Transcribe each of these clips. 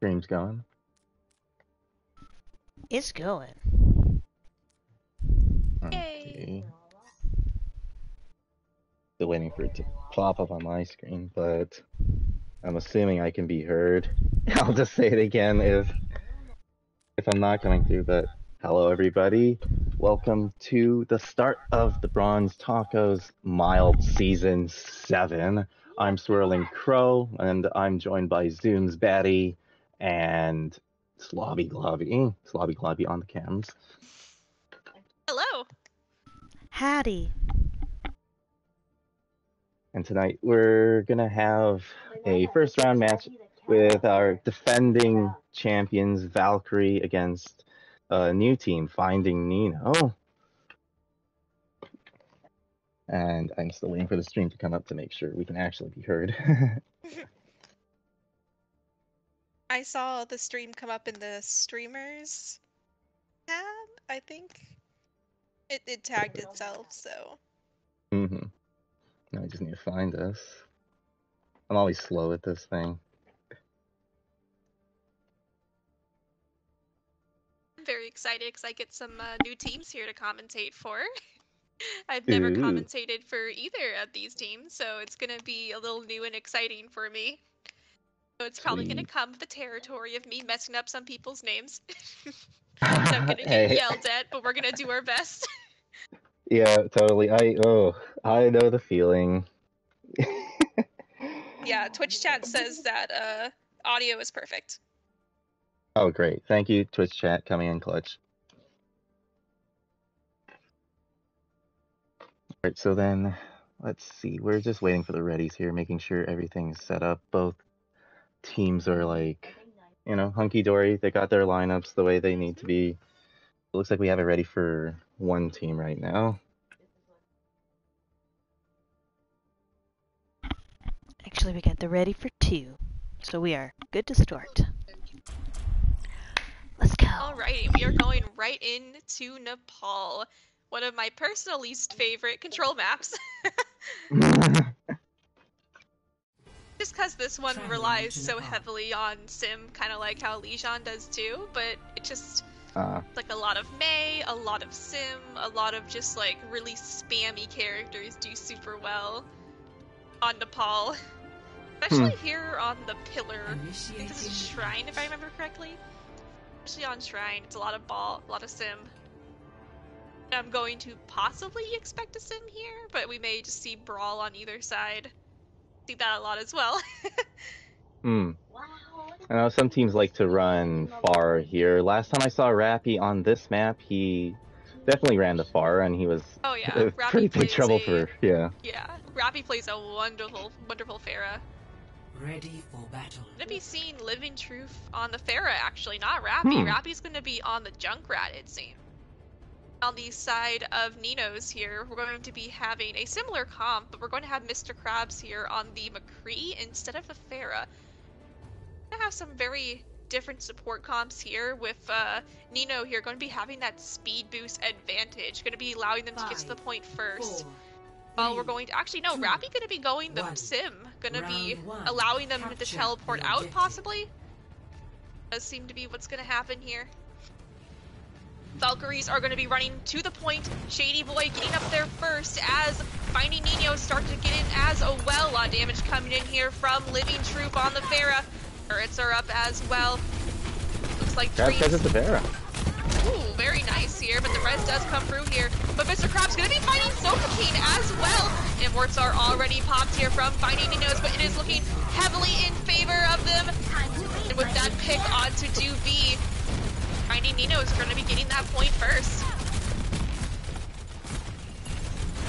Stream's going. It's going. Okay. Still waiting for it to pop up on my screen, but I'm assuming I can be heard. I'll just say it again if I'm not coming through, but hello everybody. Welcome to the start of the Bronze Tacos Mild Season 7. I'm Swirling Crow, and I'm joined by Zoom's Batty and Slobby Globby on the cams. Hello. Howdy. And tonight we're gonna have a first round match with our defending champions Valkyrie against a new team, Finding Nino. And I'm still waiting for the stream to come up to make sure we can actually be heard. I saw the stream come up in the streamers tab, I think. It tagged itself, so. Mm-hmm. Now I just need to find us. I'm always slow at this thing. I'm very excited because I get some new teams here to commentate for. I've never commentated for either of these teams, so it's going to be a little new and exciting for me. So it's probably going to come with the territory of me messing up some people's names. I'm going to get yelled at, but we're going to do our best. Yeah, totally. I know the feeling. Yeah, Twitch chat says that audio is perfect. Oh, great. Thank you, Twitch chat, coming in clutch. Alright, so then, let's see. We're just waiting for the readies here, making sure everything's set up. Both teams are like, you know, hunky-dory. They got their lineups the way they need to be. It looks like we have it ready for one team right now. Actually, we got the ready for 2, so we are good to start. Let's go. Alrighty, we are going right into Nepal. One of my personal least favorite control maps. Just because this one relies so heavily on sim, kind of like how Lijian does too, but it just, like a lot of Mei, a lot of sim, a lot of just like really spammy characters do super well on Nepal. Especially here on the pillar. I think this is Shrine, if I remember correctly. Especially on Shrine, it's a lot of ball, a lot of sim. I'm going to possibly expect a sim here, but we may just see brawl on either side. See that a lot as well. I know some teams like to run far here. Last time I saw Rappy on this map, he definitely ran the far, and he was pretty big trouble for, Yeah, Rappy plays a wonderful, wonderful Pharah. Ready for battle. Gonna be seeing Living Truth on the Pharah, actually, not Rappy. Rappy's gonna be on the Junkrat, it seems. On the side of Nino's here, we're going to be having a similar comp, but we're going to have Mr. Krabs here on the McCree instead of the Pharah. We're gonna have some very different support comps here, with Nino here going to be having that speed boost advantage, going to be allowing them to get to the point first. Well, we're going to, actually no, Rappy going to be going the sim, going to be allowing them to teleport out possibly. Does seem to be what's going to happen here. Valkyries are going to be running to the point. Shady Boy getting up there first as Finding Nino start to get in as well. A lot of damage coming in here from Living Troop on the Pharah. Turrets are up as well. Looks like Krabs has it to Pharah. Ooh, very nice here, but the res does come through here. But Mr. Krabs going to be fighting Sophocane as well. Imports are already popped here from Finding Ninos, but it is looking heavily in favor of them. And with that pick onto Duv, Finding Ninos are going to be getting that point first.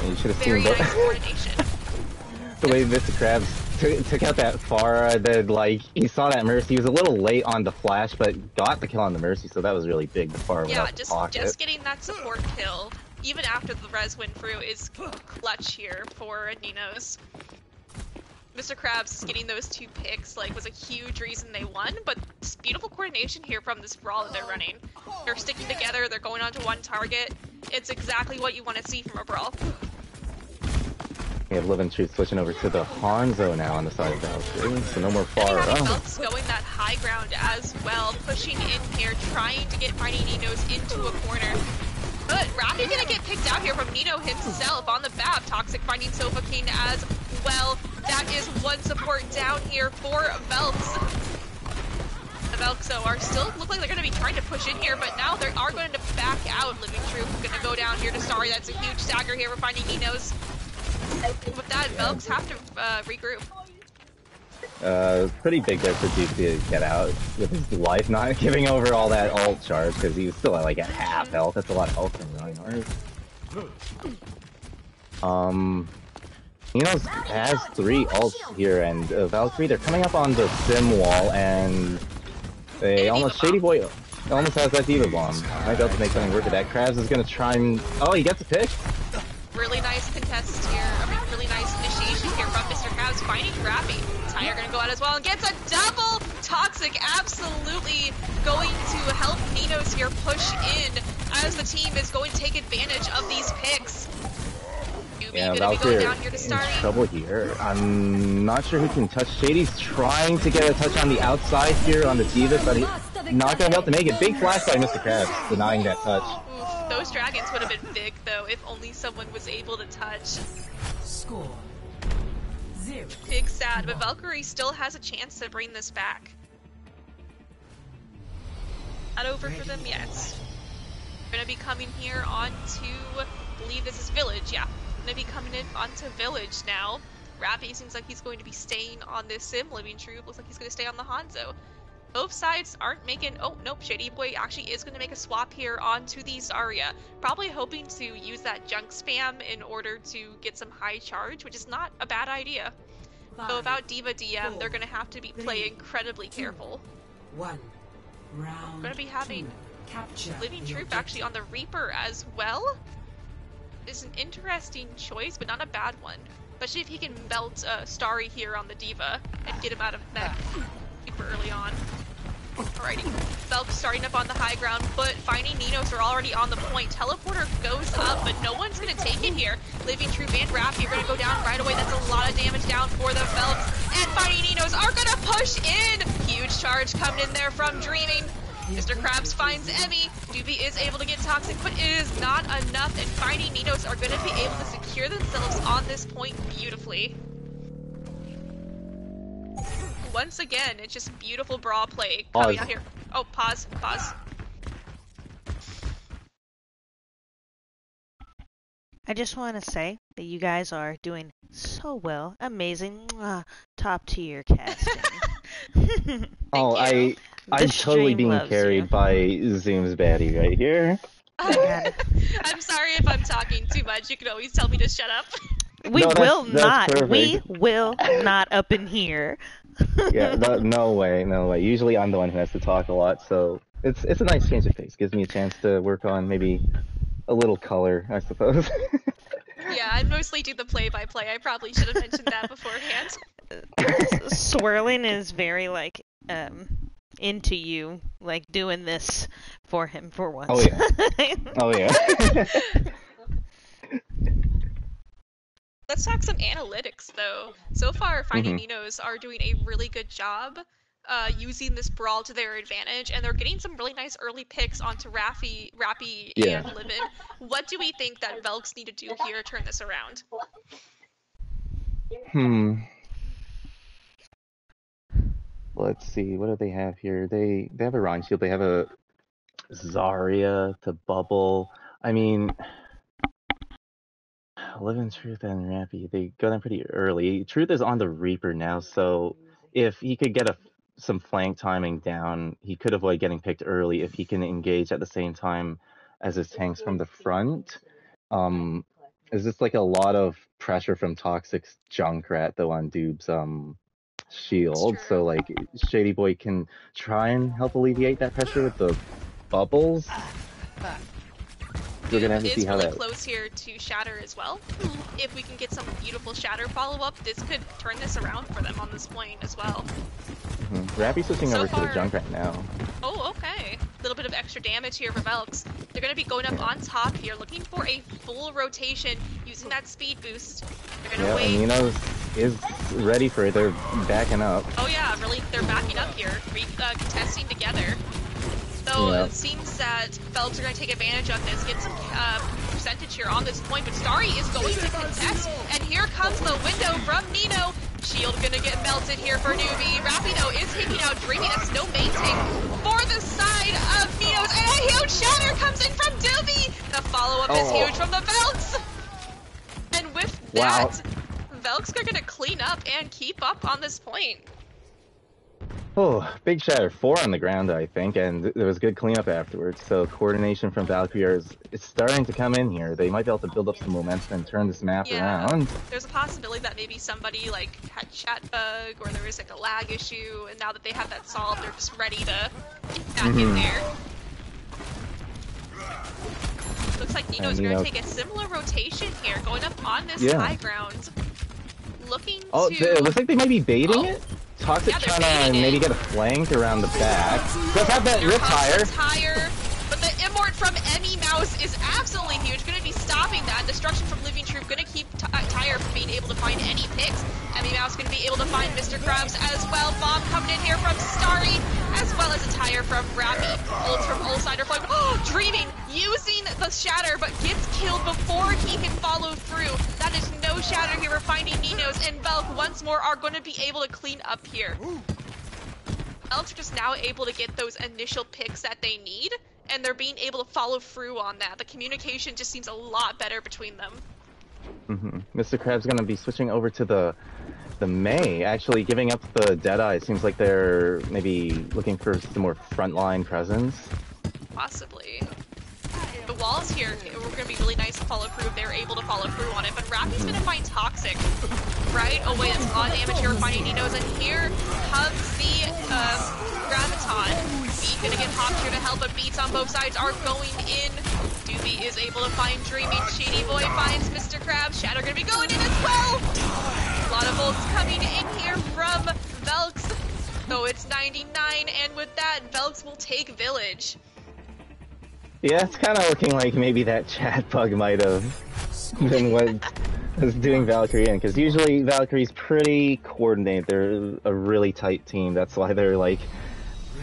You should have very seen nice coordination. The way Mr. Krabs took out that Pharah, then like he saw that Mercy. He was a little late on the flash, but got the kill on the Mercy, so that was really big. The Pharah went out the pocket. Just getting that support kill, even after the res went through, is clutch here for Ninos. Mr. Krabs is getting those 2 picks, like, was a huge reason they won, but this beautiful coordination here from this brawl that they're running. They're sticking together, they're going onto one target. It's exactly what you want to see from a brawl. We have Living Truth switching over to the Hanzo now on the side of Valkyrie, so no more And far. having Velks going that high ground as well, pushing in here, trying to get Mighty Ninos into a corner. But Rappy gonna get picked out here from Nino himself on the BAP. Toxic finding Sofa King as well. That is one support down here for Velks. The Velks though are still look like they're gonna be trying to push in here, but now they are going to back out. Living Truth gonna go down here to Starry. That's a huge stagger here for finding Ninos. With that, Velks have to regroup. Pretty big there for Duke to get out with his life not giving over all that ult charge because he was still at like at half health. That's a lot of health from Reinhardt. Nino has 3 ults here, and Valkyrie, they're coming up on the sim wall, and they almost Shady Boy almost has that Diva Bomb. Might be able to make something work with that. Krabs is gonna try and he gets a pick. Really nice contest here. Really nice initiation here from Mr. Krabs finding Rappy. Tyre gonna go out as well and gets a double. Toxic absolutely going to help Ninos here push in as the team is going to take advantage of these picks. Yeah, Valkyrie is in trouble here. I'm not sure who can touch. Shady's trying to get a touch on the outside here on the Diva, but he's not gonna be able to make it. Big flash by Mr. Krabs, denying that touch. Oof, those dragons would have been big though if only someone was able to touch. Score 0. Big sad, but Valkyrie still has a chance to bring this back. Not over for them yet. We're gonna be coming here onto, I believe this is Village, yeah. Gonna be coming in onto Village now. Rappy seems like he's going to be staying on this sim. Living Truth looks like he's gonna stay on the Hanzo. Both sides aren't making, oh nope, Shady Boy actually is gonna make a swap here onto the Zarya. Probably hoping to use that junk spam in order to get some high charge, which is not a bad idea. So without Diva DM, they're gonna have to play incredibly careful. 1. Round. We're gonna be having Capture Living the Truth actually on the Reaper as well. It's an interesting choice, but not a bad one. Especially if he can belt Starry here on the Diva and get him out of mech super early on. Alrighty, Velk starting up on the high ground, but finding Ninos are already on the point. Teleporter goes up, but no one's gonna take it here. Living Truth and Rappy are gonna go down right away. That's a lot of damage down for the Velks. And finding Ninos are gonna push in! Huge charge coming in there from Dreaming. Mr. Krabs finds Emmy. Doobie is able to get Toxic, but it is not enough, and finding Ninos are going to be able to secure themselves on this point beautifully. Once again, it's just beautiful brawl play coming out here. Oh, pause. I just want to say that you guys are doing so well. Amazing. Top tier casting. I'm totally being carried by Zoom's baddie right here. I'm sorry if I'm talking too much. You can always tell me to shut up. We will not. Perfect. We will not up in here. Yeah, no way. Usually I'm the one who has to talk a lot, so it's a nice change of pace. Gives me a chance to work on maybe a little color, I suppose. Yeah, I mostly do the play-by-play. I probably should have mentioned that beforehand. Swirling is very into you, like doing this for him for once. Oh yeah. Let's talk some analytics though. So far, Finding Ninos are doing a really good job using this brawl to their advantage, and they're getting some really nice early picks onto Rappy and Livin. What do we think that Velks need to do here to turn this around? Let's see, what do they have here? They have a Rhyme Shield, they have a Zarya to bubble. I mean, Living Truth and Rappy, they got them pretty early. Truth is on the Reaper now, so if he could get some flank timing down, he could avoid getting picked early if he can engage at the same time as his tanks from the front. Is this like a lot of pressure from Toxic's Junkrat though on Dube's shield, so like Shady Boy can try and help alleviate that pressure with the bubbles. We're gonna have to see how that close here to Shatter as well. If we can get some beautiful Shatter follow-up, this could turn this around for them on this point as well. Rappy's switching over to the Junkrat now. Oh, okay. A little bit of extra damage here for Velks. They're going to be going up on top here, looking for a full rotation, using that speed boost. They're gonna Yeah, wait. and Nino is ready for it. They're backing up. Oh yeah, really, they're backing up here, contesting together. So Yeah. it seems that Velks are going to take advantage of this, get some percentage here on this point, but Starry is going to contest, and here comes the window from Nino. Shield going to get melted here for Newbie. Rapido is taking out Dreamy. That's no mating for the side of Nino's, and a huge shatter comes in from Doobie. The follow-up is huge from the Velks. And with that, Velks are going to clean up and keep up on this point. Oh, big shatter. 4 on the ground, I think, and there was good cleanup afterwards. So coordination from Valkyrie is starting to come in here. They might be able to build up some momentum and turn this map around. There's a possibility that maybe somebody like had chat bug or there was like a lag issue, and now that they have that solved, they're just ready to get back in there. Looks like Nino's going to take a similar rotation here, going up on this high ground, looking to... It looks like they might be baiting it. Toxic trying to maybe get a flank around the back. Does have that rip tire. But the immort from Emmy Mouse is absolutely huge. Going to be stopping that. Destruction from Living Troop going to keep Tire from being able to find any picks. Emmy Mouse going to be able to find Mr. Krabs as well. Bomb coming in here from Starry, as well as a tire from Rappy. Ult from Ulsider Flame. Oh, Dreaming, using the shatter, but gets killed before he can follow through. That is no shatter here. We're finding Nino's, and Velk once more are going to be able to clean up here. Velks are just now able to get those initial picks that they need, and they're being able to follow through on that. The communication just seems a lot better between them. Mr. Krabs going to be switching over to the Mei, actually giving up the Deadeye. It seems like they're maybe looking for some more frontline presence. Possibly. The walls here were going to be really nice to follow through if they're able to follow through on it, but Rappy's going to find Toxic right away. That's a lot of damage here, finding Nino's, and here comes the Graviton. Beat going to get popped here to help, but beats on both sides are going in. Doobie is able to find Dreaming. Shady Boy finds Mr. Krabs. Shatter going to be going in as well. A lot of ults coming in here from Velks. So it's 99, and with that, Velks will take Village. Yeah, it's kind of looking like maybe that chat bug might have been what was doing Valkyrie in, because usually Valkyrie's pretty coordinated. They're a really tight team. That's why they're like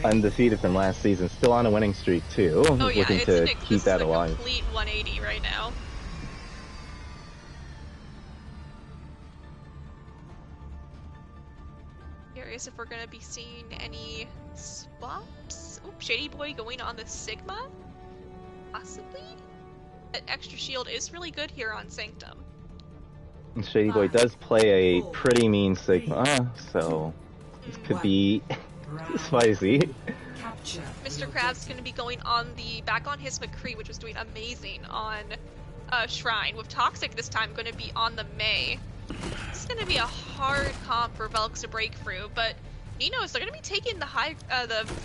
undefeated from last season, still on a winning streak too. Oh yeah, looking to keep that alive. This is a complete 180 right now. Curious if we're gonna be seeing any swaps. Oop, Shady Boy going on the Sigma. Possibly? That extra shield is really good here on Sanctum. And Shady Boy does play a pretty mean Sigma, so this could be spicy. Mr. Krabs is going to be going on back on his McCree, which was doing amazing on Shrine, with Toxic this time going to be on the Mei. This is going to be a hard comp for Velks to break through, but Nino's, they're going to be taking the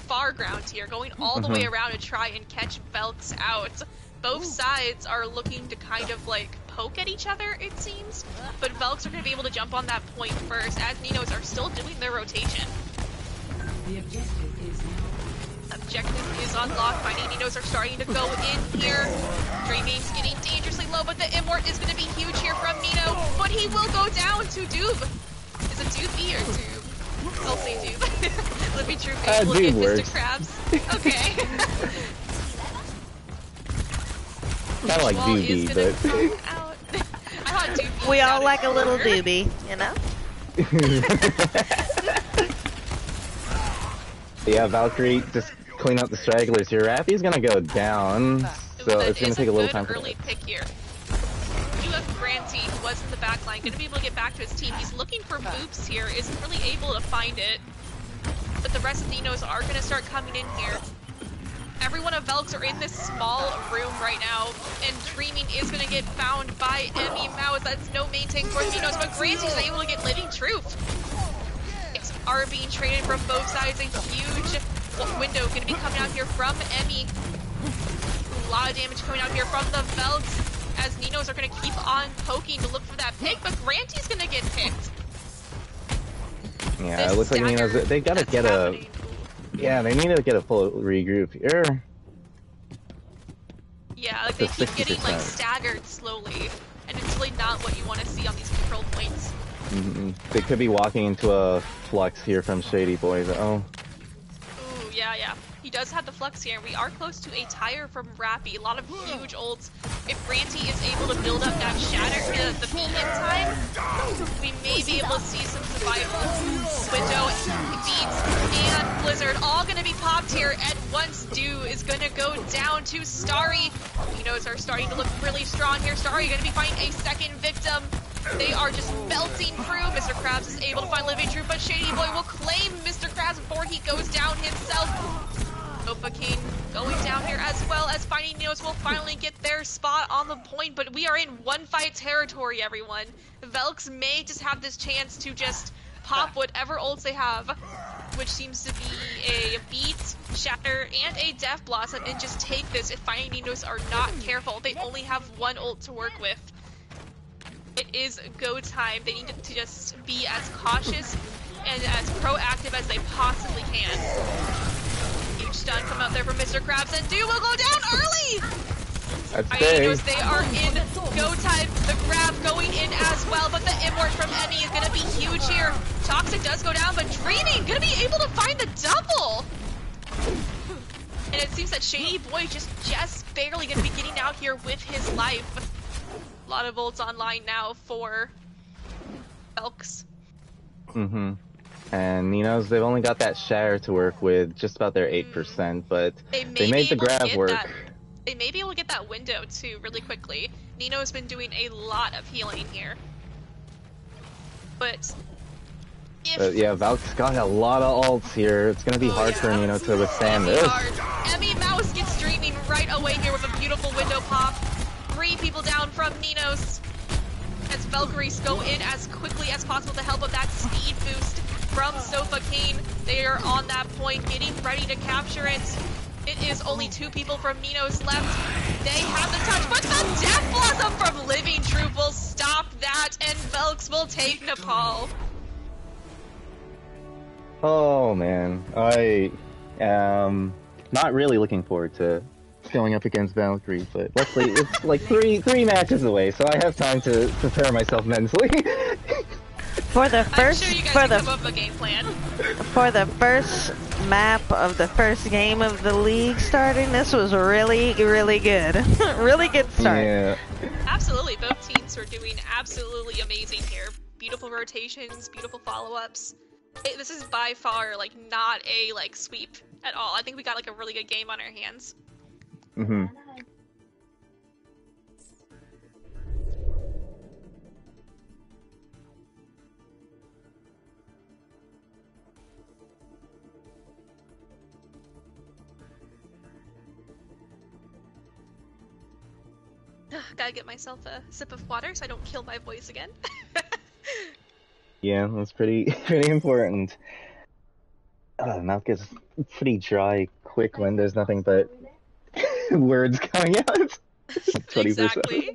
far ground here, going all the way around to try and catch Velks out. Both sides are looking to kind of like poke at each other, it seems, but Velks are going to be able to jump on that point first, as Nino's are still doing their rotation. The Objective is unlocked. Finding Nino's are starting to go in here. Dreaming's getting dangerously low, but the immort is going to be huge here from Nino, but he will go down to Doob. Is it Doobie or Doob? I'll say Doob. Let me true face. Look at Mr. Krabs. Okay. Kind of like Doobie, but... Out. I thought Doobie. We all like a little doobie, you know? Yeah, Valkyrie just clean up the stragglers here. Rappy's gonna go down, so it's gonna take a little time for early pick here. You have Granty, who was in the back line, gonna be able to get back to his team. He's looking for Boops here, isn't really able to find it. But the rest of Ninos are gonna start coming in here. Every one of Velks are in this small room right now, and Dreaming is gonna get found by Emmy Mouse. That's no maintain for Ninos, but Granty's able to get Living Truth. Are being traded from both sides. A huge window going to be coming out here from Emmy. A lot of damage coming out here from the Velks, as Ninos are going to keep on poking to look for that pick, but Granty's going to get picked. Yeah, it looks like Ninos, they gotta get happening. Yeah, they need to get a full regroup here. Yeah, like they keep getting like staggered slowly, and it's really not what you want to see on these control points. They could be walking into a flux here from Shady Boy, though. Ooh, yeah. He does have the flux here, and we are close to a tire from Rappy. A lot of huge ults. If Ranty is able to build up that shatter the beat in time, we may be able to see some survival. Window, Beats, and Blizzard all going to be popped here, and once Dew is going to go down to Starry. Ninos are starting to look really strong here. Starry going to be finding a second victim. They are just belting through. Mr. Krabs is able to find Living Truth, but Shady Boy will claim Mr. Krabs before he goes down himself. Sofa King going down here as well as finding Ninos will finally get their spot on the point, but we are in one fight territory, everyone. Velks may just have this chance to just pop whatever ults they have, which seems to be a Beat, Shatter, and a Death Blossom, and just take this if finding Ninos are not careful. They only have one ult to work with. It is go time. They need to just be as cautious and as proactive as they possibly can. Huge stun come out there from Mr. Krabs, and Dew will go down early! Ninos, they are in go time. The grab going in as well, but the immort from Emmy is going to be huge here. Toxic does go down, but Dreaming going to be able to find the double! And it seems that Shady Boy just barely going to be getting out here with his life. A lot of ults online now for Velks. And Ninos, they've only got that shatter to work with, just about their 8%, but they made the grab work. They may be able to get that window too really quickly. Nino's been doing a lot of healing here. But yeah, Valk's got a lot of ults here. It's gonna be hard for Nino to withstand this. Emmy Mouse gets streaming right away here with a beautiful window pop. 3 people down from Ninos. As Valkyries go in as quickly as possible to help with that speed boost from Sofa King. They are on that point, getting ready to capture it. It is only 2 people from Ninos left. They have the touch, but the Death Blossom from Living Truth will stop that, and Velks will take Nepal. Oh man, I am not really looking forward to going up against Valkyrie, but luckily it's like three matches away, so I have time to prepare myself mentally. For the first, I'm sure you guys can come up with a game plan. For the first map of the first game of the league starting, this was really, really good. Really good start. Yeah. Absolutely, both teams were doing absolutely amazing here. Beautiful rotations, beautiful follow-ups. This is by far like not a sweep at all. I think we got like a really good game on our hands. Gotta get myself a sip of water so I don't kill my voice again. Yeah, that's pretty important. Mouth gets pretty dry quick when there's nothing but words coming out. 20%. Exactly.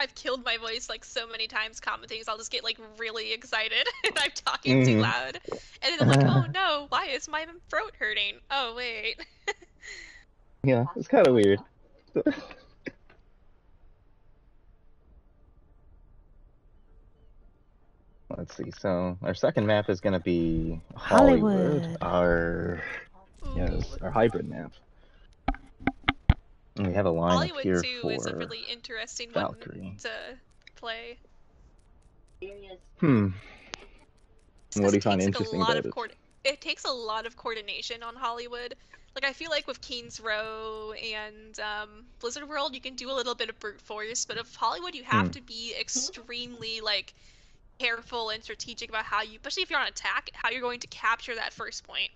I've killed my voice like so many times commentating, so I'll just get like really excited and I'm talking too loud. And then I'm like, oh no, why is my throat hurting? Oh wait. Yeah, it's kind of weird. Let's see, so our second map is going to be Hollywood. Our hybrid map. And we have a lineup Hollywood here too for is a really interesting Valkyrie. one to play. What do you find interesting about it? It takes a lot of coordination on Hollywood. Like, I feel like with Keen's Row and Blizzard World, you can do a little bit of brute force, but with Hollywood, you have to be extremely, like, careful and strategic about how you, especially if you're on attack, how you're going to capture that first point.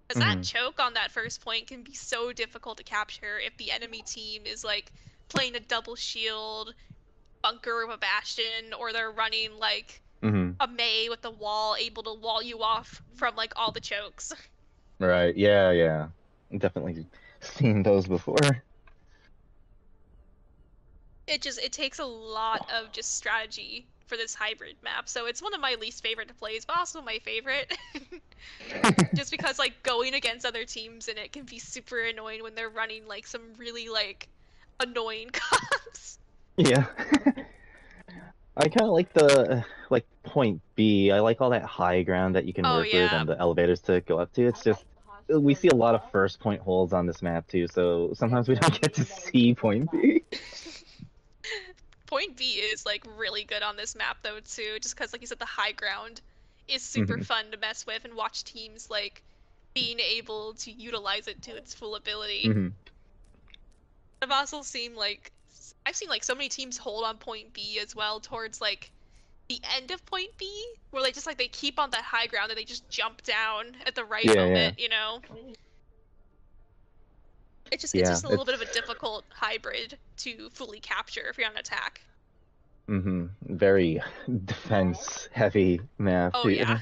Because that choke on that first point can be so difficult to capture if the enemy team is, like, playing a double shield, bunker of a bastion, or they're running, like, a Mei with the wall, able to wall you off from, like, all the chokes. Right, yeah. Definitely seen those before. It takes a lot of just strategy for this hybrid map, so it's one of my least favorite to play, but also my favorite. Just because, like, going against other teams and it can be super annoying when they're running, like, some really, like, annoying comps. Yeah. I kind of like the like point B. I like all that high ground that you can Oh work with yeah. and the elevators to go up to. It's just we see a lot of first point holes on this map too, so sometimes we don't get to see point B. Point B is like really good on this map though too, just because like you said, the high ground is super Hmm. fun to mess with and watch teams like being able to utilize it to its full ability. Hmm. I've seen like so many teams hold on point B as well towards like the end of point B, where they just like they keep on that high ground and they just jump down at the right Yeah, moment, you know? It's yeah. just a little It's bit of a difficult hybrid to fully capture if you're on attack. very defense heavy map Oh too. yeah.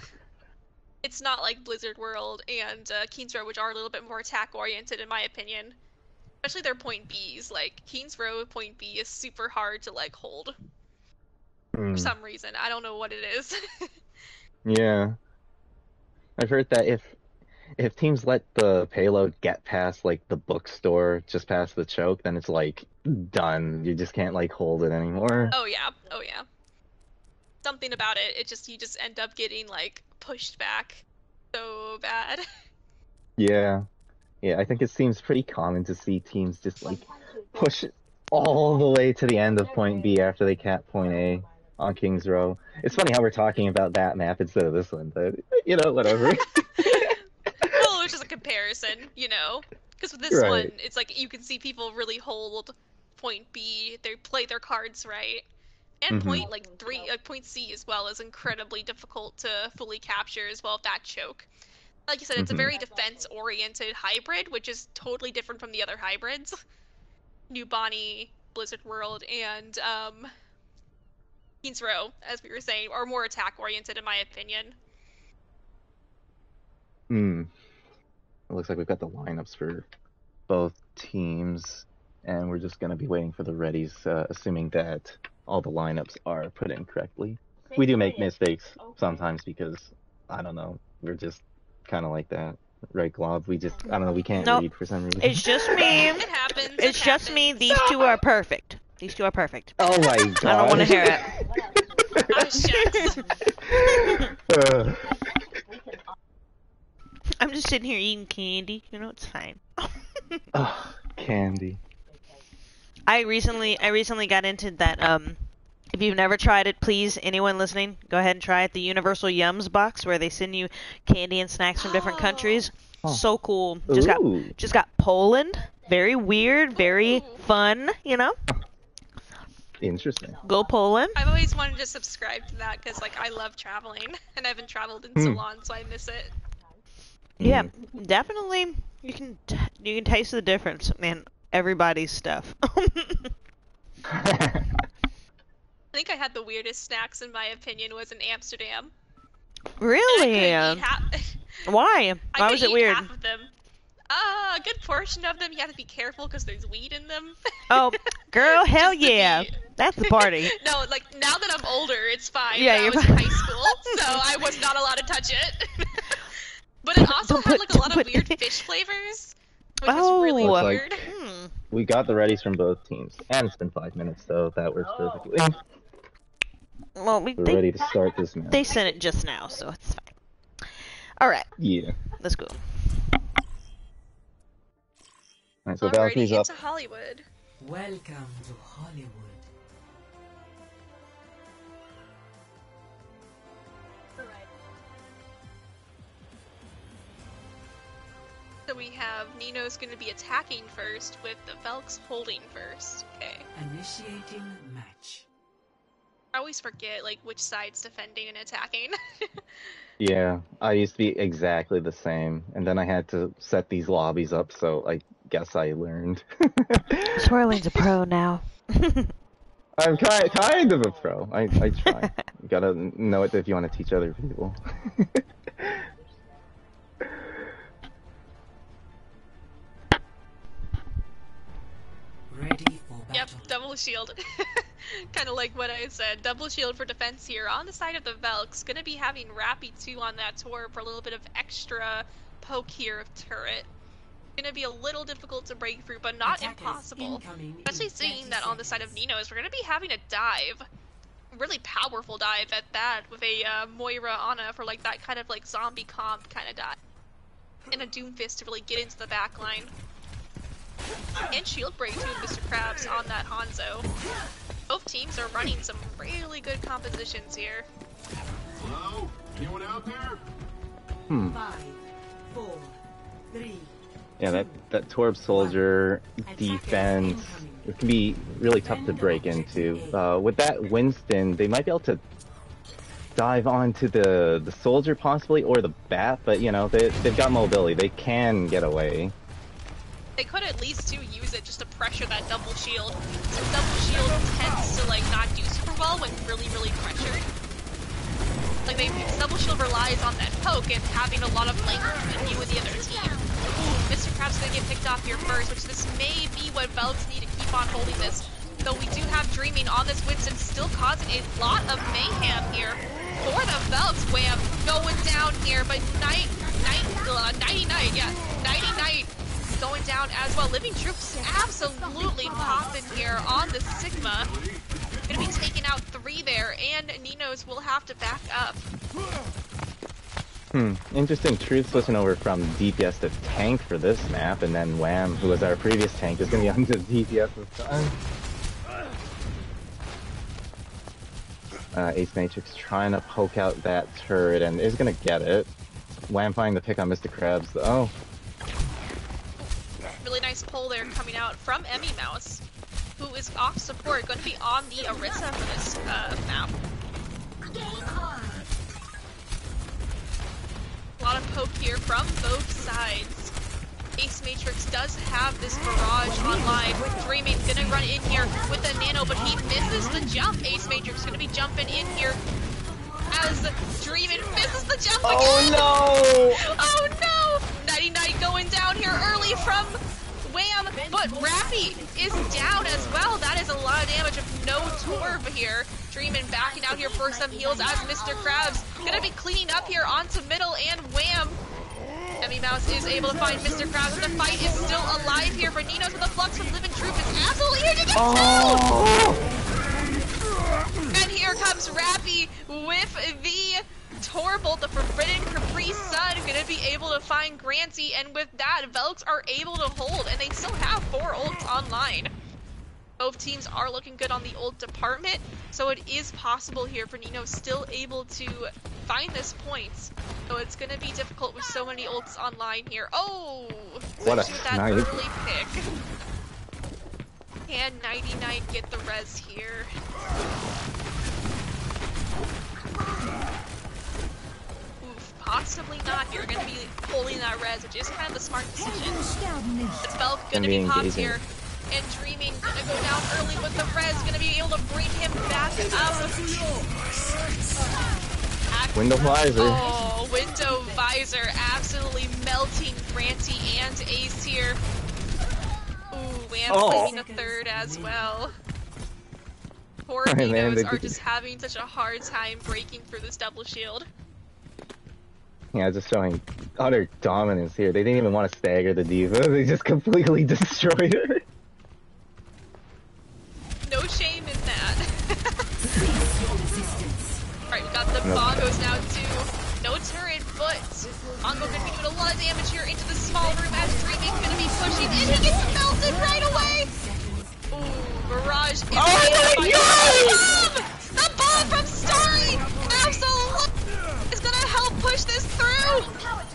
It's not like Blizzard World and Keen's Row, which are a little bit more attack oriented in my opinion. Especially their point Bs. Like Keen's Row point B is super hard to like hold for Mm, some reason. I don't know what it is. yeah. I've heard that if teams let the payload get past like the bookstore, just past the choke, then it's like done. You just can't like hold it anymore. Oh yeah. Oh yeah. Something about it. You just end up getting like pushed back so bad. Yeah. Yeah, I think it seems pretty common to see teams just like push it all the way to the end of point B after they cap point A on King's Row. It's funny how we're talking about that map instead of this one, but whatever. Well, it's just a comparison, you know? Because with this Right. one, it's like you can see people really hold point B. They play their cards right. And Mhm. point C as well is incredibly difficult to fully capture as well with that choke. Like you said, it's a Mhm. very defense-oriented hybrid, which is totally different from the other hybrids. New Bonnie, Blizzard World, and Queen's Row, as we were saying, are more attack-oriented in my opinion. Mm. It looks like we've got the lineups for both teams, and we're just gonna be waiting for the readies, assuming that all the lineups are put in correctly. We do make mistakes sometimes because I don't know, we're just kind of like that, right, Glob? I don't know, we can't Nope. read for some reason. It's just me. It happens. It's just me. These two are perfect. These two are perfect. Oh my god! I don't want to hear it. Oh, shucks. Uh, I'm just sitting here eating candy. You know, it's fine. oh, candy. I recently got into that. If you've never tried it, please, anyone listening, go ahead and try it. The Universal Yums box, where they send you candy and snacks from different countries. Oh. So cool. Ooh. Just got Poland. Very weird. Very Ooh. fun. You know. Interesting. Go Poland. I've always wanted to subscribe to that because, like, I love traveling, and I haven't traveled in so long, so I miss it. Yeah, definitely. You can taste the difference, man. Everybody's stuff. I think I had the weirdest snacks, in my opinion, was in Amsterdam. Really? And Why? I Why could was it eat weird? half of them. A good portion of them, you have to be careful because there's weed in them. Oh, girl, hell Just to yeah. be- That's the party. No, like, now that I'm older, it's fine. Yeah, but you're I was in high school, so I was not allowed to touch it. But it also had, like, a lot of weird fish flavors, which was really Oh. weird. Hmm. We got the readies from both teams, and it's been 5 minutes, so that works perfectly. Well, We're ready to start this match. they sent it just now, so it's fine. All right, Yeah. let's go. Alright, so Alrighty, Valkyrie's up. into Hollywood. Welcome to Hollywood. So we have Nino's going to be attacking first, with the Velks holding first. Okay. Initiating match. I always forget, like, which side's defending and attacking. Yeah, I used to be exactly the same, and then I had to set these lobbies up, so I guess I learned. Swirling's a pro now. I'm kind of a pro. I try. You gotta know it if you want to teach other people. Ready for battle. Yep, double shield. Kind of like what I said. Double shield for defense here. On the side of the Velks, gonna be having Rappy 2 on that tour for a little bit of extra poke here of turret. Gonna be a little difficult to break through, but not impossible. Especially seeing that on the side of Nino's, we're gonna be having a dive. Really powerful dive at that, with a Moira Ana for like that kind of like zombie comp kind of dive. And a Doomfist to really get into the back line. And shield break too, Mr. Krabs on that Hanzo. Both teams are running some really good compositions here. Hello? Anyone out there? 5, 4, 3. Yeah, that Torb soldier defense, it can be really tough to break into. With that Winston, they might be able to dive onto the soldier possibly, or the bat, but you know, they've got mobility. They can get away. They could at least too use it just to pressure that double shield. So double shield tends to like not do super well when really pressured. Like double shield relies on that poke and having a lot of length between you and the other team. Ooh, Mr. Krabs gonna get picked off here first, which this may be what Velks need to keep on holding this. Though we do have Dreaming on this Winston, still causing a lot of mayhem here for the Velks. Wham, going down here, but Nighty Night going down as well. Living Troops absolutely popping here on the Sigma. Gonna be taking out 3 there, and Nino's will have to back up. Interesting. Truth switching over from DPS to tank for this map, and then Wham, who was our previous tank, is gonna be on to DPS this time. Ace Matrix trying to poke out that turret, and is gonna get it. Wham finding the pick on Mr. Krabs, though. Really nice pull there coming out from Emmy Mouse, who is off support, going to be on the Orisa for this map. A lot of poke here from both sides. Ace Matrix does have this barrage online. Dreaming gonna run in here with a nano, but he misses the jump. Ace Matrix gonna be jumping in here as Dreaming misses the jump again. Oh no! Oh no! Nighty Night going down here early from Wham, but Rappy is down as well. That is a lot of damage of no Torb here. Dreamin' backing out here for some heals as Mr. Krabs gonna be cleaning up here onto middle, and Wham! Emmy Mouse is able to find Mr. Krabs, and the fight is still alive here for Nino's, with the flux from Living Troop is absolutely here to get two! And here comes Rappy with the Torbolt, the Forbidden Capri Sun, gonna be able to find Granty, and with that, Velks are able to hold, and they still have 4 ults online. Both teams are looking good on the ult department, so it is possible here for Nino still able to find this point. So it's gonna be difficult with so many ults online here. Oh! What a that snipe. early pick. Can Nighty Night get the res here? Possibly not. You're going to be pulling that res, which is kind of the smart decision. The Belk going to be popped here. And Dreaming going to go down early with the res. Going to be able to bring him back up. Window Visor. Oh, Window Visor absolutely melting Granty and Ace here. Ooh, and claiming a third as well. Poor Ninos are just having such a hard time breaking through this double shield. Yeah, just showing utter dominance here. They didn't even want to stagger the diva. They just completely destroyed her. No shame in that. Alright, we got the Bongos now too. No turret, but Bongo gonna be doing a lot of damage here into the small room as Dreaming gonna be pushing in. He gets melted right away! Ooh, Barrage is oh my god! The bomb from Starry! Absolutely! Is gonna help push this through!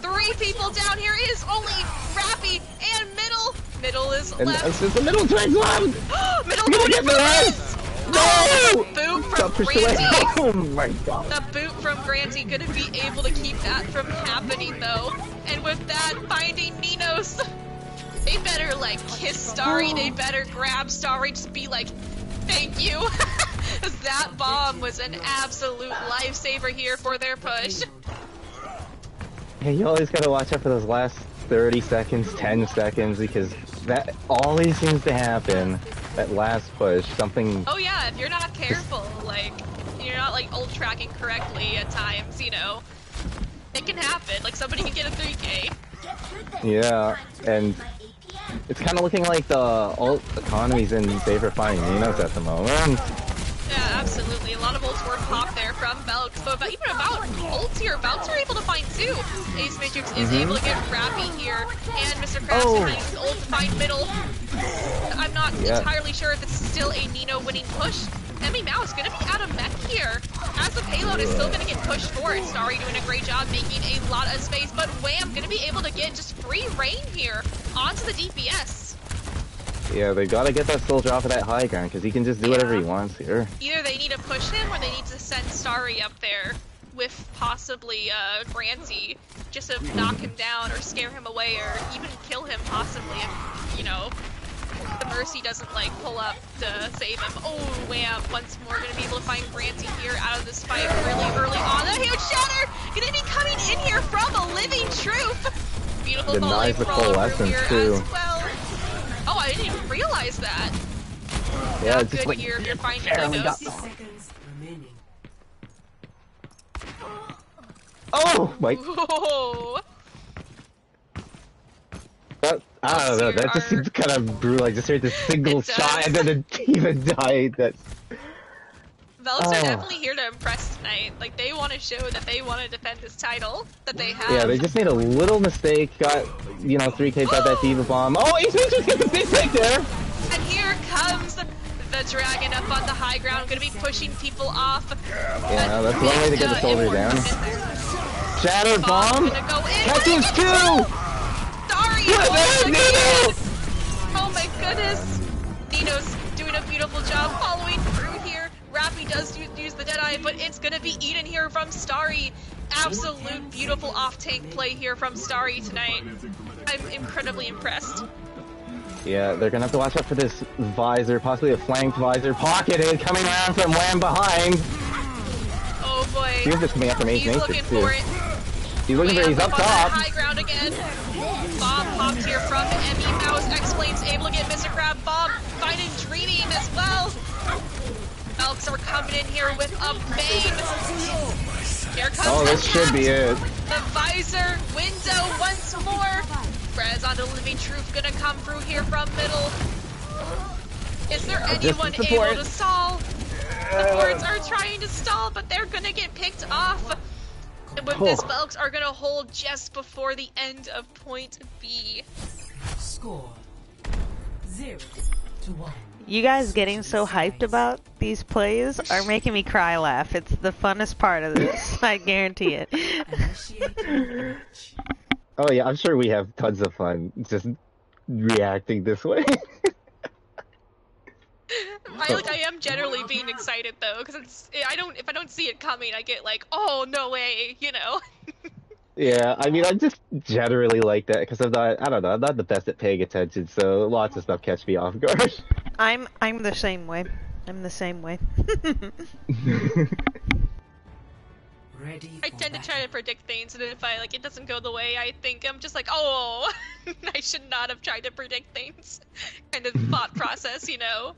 3 people down here. It is only Rappy and Middle. Middle is left. It's just the middle track's left! Middle going for this! No! Boot from Granty. Oh my god. The boot from Granty gonna be able to keep that from happening though. And with that, finding Nino's. They better like kiss Starry. They better grab Starry. Just be like, thank you. That bomb was an absolute lifesaver here for their push. Hey, you always gotta watch out for those last 30 seconds, 10 seconds, because that always seems to happen. That last push, something... Oh yeah, if you're not careful, like, you're not like ult tracking correctly at times, you know, it can happen. Like somebody can get a 3K. Yeah, and it's kind of looking like the ult economy's in favor of finding Ninos at the moment. Yeah, absolutely. A lot of ults were popped there from Valks, but even about ults here, Valks are able to find two. Ace Matrix is able to get Rappy here, and Mr. Krabs can use his ult to find middle. I'm not entirely sure if it's still a Nino winning push. Emmy Mouse gonna be out of mech here, as the payload is still gonna get pushed forward. Starry doing a great job making a lot of space, but Wham gonna be able to get just free reign here onto the DPS. Yeah, they gotta get that soldier off of that high ground, because he can just do whatever he wants here. Either they need to push him, or they need to send Starry up there with possibly Granty, just to knock him down, or scare him away, or even kill him possibly if, you know, the Mercy doesn't like pull up to save him. Oh, Wham! Once more gonna be able to find Granty here out of this fight really early on. A huge shatter gonna be coming in here from a living truth. Beautiful volley for all over here as well. Oh, I didn't even realize that. Yeah, Not it's just good like here if you're finding barely got Ninos. Seconds remaining. Oh my! Whoa. I don't know. That just seems kind of brutal. I just heard this single shot and then it even died. That's. Valks are definitely here to impress tonight. Like, they want to show that they want to defend this title that they have. Yeah, they just made a little mistake. Got, you know, 3K by that Diva Bomb. Oh, Ace Matrix gets a big take there! And here comes the dragon up on the high ground, gonna be pushing people off. Yeah, that's one way to get the soldier down. Shattered Bomb! Catches two! Sorry! Oh my goodness! Nino's doing a beautiful job following through here. Rappy does use the Deadeye, but it's gonna be eaten here from Starry. Absolute beautiful off-tank play here from Starry tonight. I'm incredibly impressed. Yeah, they're gonna have to watch out for this visor, possibly a flanked visor. Pocketed, coming around from Wham behind. Oh boy. He's just coming after Ace Matrix looking too. for it. He's looking for it, he's up top. High ground again. Bomb popped here from Emmy Mouse. X-Flame's able to get Mr. Crab. Bomb finding Dreaming as well. Elks are coming in here with a bang. Here comes Oh, this should be it. the visor window once more. Prez onto Living Truth gonna come through here from middle. Is there anyone able to stall? The boards are trying to stall, but they're gonna get picked off. And with this, Valks are gonna hold just before the end of point B. Score 0-1. You guys getting so hyped about these plays are making me cry laugh. It's the funnest part of this. I guarantee it. Oh yeah, I'm sure we have tons of fun just reacting this way. I am generally being excited though, because if I don't see it coming, I get like, oh no way, you know. Yeah, I mean, I just generally like that because I'm not, I don't know, I'm not the best at paying attention, so lots of stuff catch me off guard. I'm the same way. I'm the same way. I tend to try to predict things, and if it doesn't go the way I think, I'm just like, oh, I should not have tried to predict things. Kind of thought process, you know.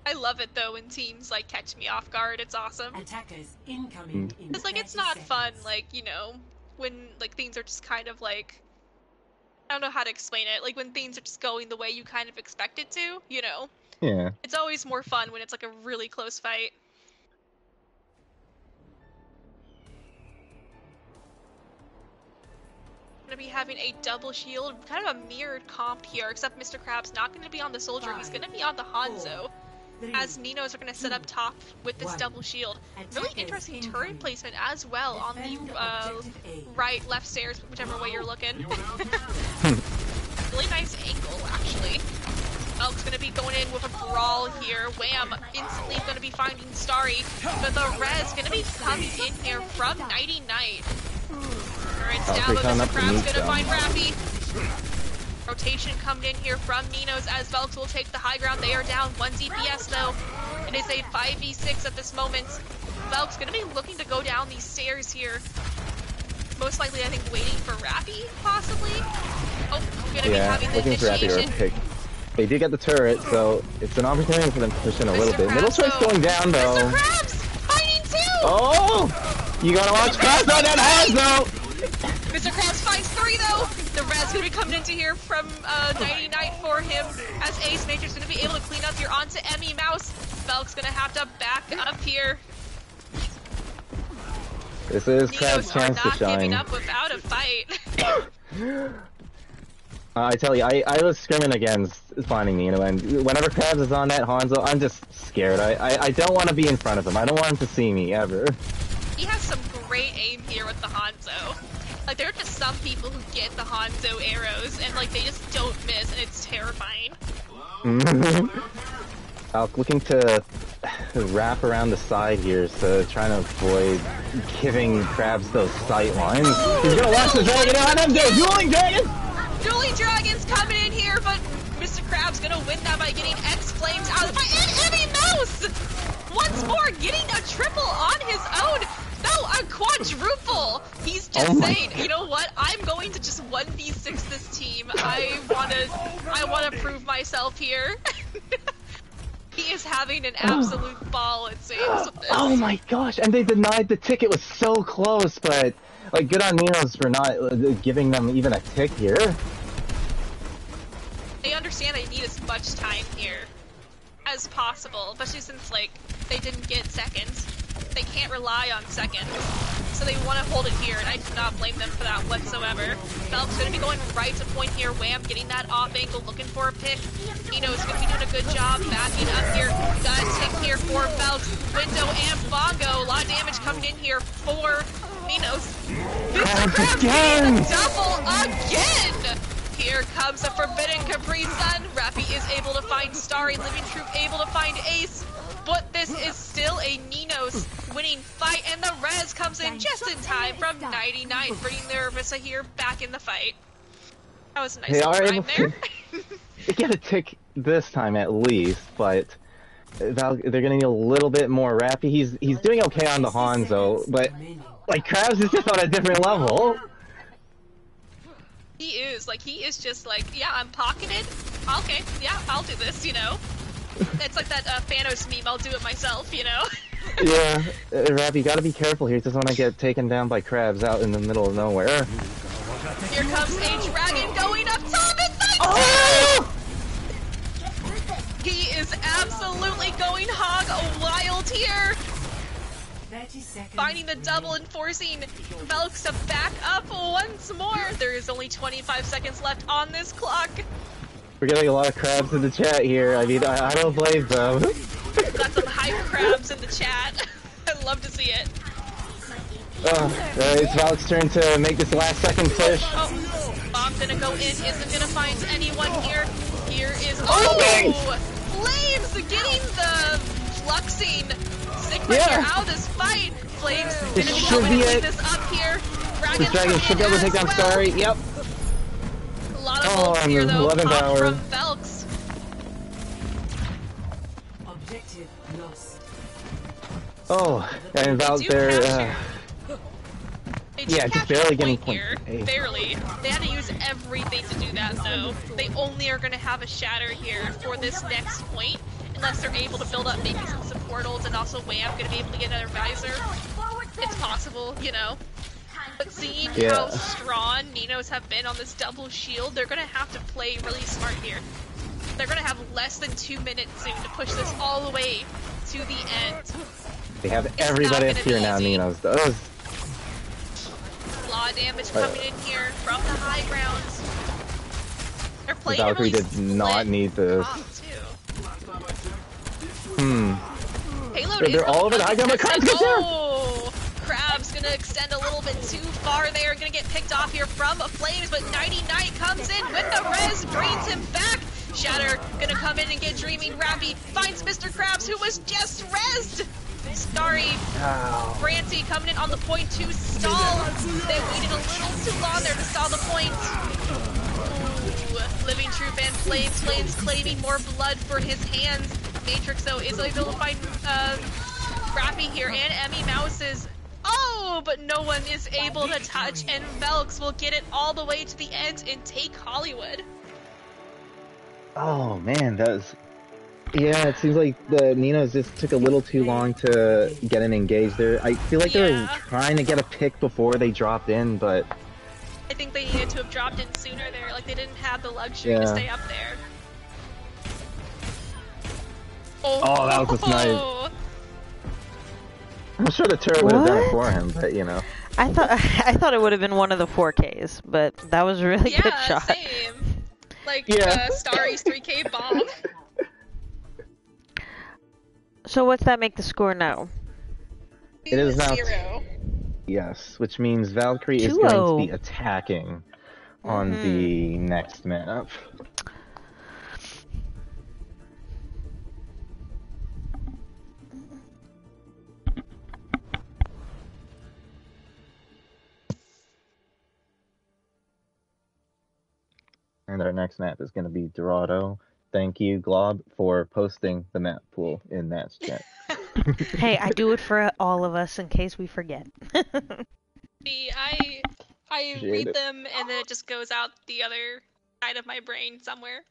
I love it though when teams like catch me off guard. It's awesome. Attackers incoming in It's like it's not fun, like, you know, when like things are just kind of like, I don't know how to explain it. Like when things are just going the way you kind of expect it to, you know. Yeah. It's always more fun when it's like a really close fight. Gonna be having a double shield, kind of a mirrored comp here, except Mr. Krabs not gonna be on the soldier, he's gonna be on the Hanzo. As Ninos are gonna set up top with this double shield. Really interesting turret placement as well on the right, left stairs, whichever way you're looking. Really nice angle, actually. Elk's gonna be going in with a brawl here. Wham! Instantly gonna be finding Starry, but the res gonna be coming in here from Nighty Night. Turret's down, but Mr. Krabs gonna find Rappy. Rotation coming in here from Nino's as Valks will take the high ground. They are down 1 DPS though. It is a 5v6 at this moment. Valks gonna be looking to go down these stairs here. Most likely, I think, waiting for Rappy, possibly. Oh, gonna be having the initiation. They did get the turret, so it's an opportunity for them to push in a little bit. Middle turret's going down though. Mr. Krabs! Fighting too! Oh! You gotta watch Krabs on that Hanzo! Mr. Krabs finds 3 though. The red's gonna be coming into here from 99 for him, as Ace Matrix gonna be able to clean up here onto Emmy Mouse. Velk's gonna have to back up here. This is Ninos Krabs' are chance to not giving shine. up without a fight. I tell you, I was scrimming against finding Nino, and whenever Krabs is on that Hanzo, I'm just scared. I don't want to be in front of him. I don't want him to see me, ever. He has some great aim here with the Hanzo. Like, there are just some people who get the Hanzo arrows, and like, they just don't miss, and it's terrifying. Alk looking to wrap around the side here, so trying to avoid giving Krabs those sight lines. He's gonna launch the dragon on him, dueling dragon! Dueling Dragon's coming in here, but Mr. Krabs gonna win that by getting X Flames out of the fight. And Emmy Mouse! Once more, getting a triple on his own. No, a quadruple! He's just saying, you know what? I'm going to just 1v6 this team. I wanna prove myself here. He is having an absolute ball, it seems, with this. Oh my gosh, and they denied the tick. It was so close, but like, good on Ninos for not giving them even a tick here. They understand they need as much time here as possible, especially since, like, they didn't get seconds. They can't rely on seconds. So they want to hold it here, and I do not blame them for that whatsoever. Velk's going to be going right to point here. Wham getting that off angle, looking for a pick. Nino's going to be doing a good job backing up here. Got a tick here for Velk's. Window and Bongo. A lot of damage coming in here for Nino's. Mr. Krabs getting the double again! Here comes a Forbidden Capri Sun. Rappy is able to find Starry. Living Troop able to find Ace. But this is still a Nino's winning fight, and the res comes in just in time from 99, bringing their Arissa here back in the fight. That was a nice little rhyme there. They get a tick this time at least, but they're gonna need a little bit more Rappy. He's doing okay on the Hanzo, but like, Krabs is just on a different level. He is just like, yeah, I'm pocketed. Okay, yeah, I'll do this, you know. It's like that Thanos meme, I'll do it myself, you know? Yeah, Rappy, you gotta be careful here. He doesn't want to get taken down by Krabs out in the middle of nowhere. Here comes a dragon going up top and Oh! He is absolutely going hog wild here. 30 seconds. Finding the double and forcing Velks to back up once more. There is only 25 seconds left on this clock. We're getting a lot of Krabs in the chat here. I mean, I don't blame them. Got some hype Krabs in the chat. I'd love to see it. It's Valk's turn to make this last second push. Oh, Bomb's gonna go in, isn't gonna find anyone here. Here is Flames getting the fluxing Sigma here out of this fight. Flames gonna be going to clean this up here. This dragon should be able to take down Starry. Yep. A lot of bolts here though, 11th pop hour. from Velks. Objective lost. Oh, and Valk there. They do Yeah, just capture barely the getting point point. here. Barely. They had to use everything to do that though. They only are gonna have a shatter here for this next point, unless they're able to build up maybe some support ults, and also Wham gonna be able to get another visor. It's possible, you know. But seeing how strong Ninos have been on this double shield, they're gonna have to play really smart here. They're gonna have less than 2 minutes soon to push this all the way to the end. They have everybody up here now, Ninos. A lot of damage coming in here from the high grounds. They're playing Valkyrie really did not need this. Payload They're is all over the high ground, but Krabs gets there! Oh! Krabs gonna extend a little bit too far there. Gonna get picked off here from Flames, but Nighty Night comes in with the res, drains him back. Shatter gonna come in and get Dreaming Rappy. Finds Mr. Krabs, who was just rezzed. Starry, Francie coming in on the point to stall. They waited a little too long there to stall the point. Ooh, Living Troop and Flames. Flames claiming more blood for his hands. Matrix, though, is able to find Rappy here, and Emmy Mouse is... Oh, but no one is able to touch, and Velks will get it all the way to the end and take Hollywood. Oh man, that was... Yeah, it seems like the Ninos just took a little too long to get an engage there. I feel like they were trying to get a pick before they dropped in, but I think they needed to have dropped in sooner there. Like, they didn't have the luxury to Yeah. stay up there. Oh, that was a snipe. Oh, I'm sure the turret would have done it What? for him, but you know. I thought it would have been one of the 4Ks, but that was a really good yeah, shot. same. Like, Yeah. Starry's 3K bomb. So what's that make the score now? It is now 0. Yes, which means Valkyrie is going to 2-0. be attacking on the next map. And our next map is going to be Dorado. Thank you, Glob, for posting the map pool in Matt's chat. Hey, I do it for all of us in case we forget. See, I Appreciate read it. them and then it just goes out the other side of my brain somewhere.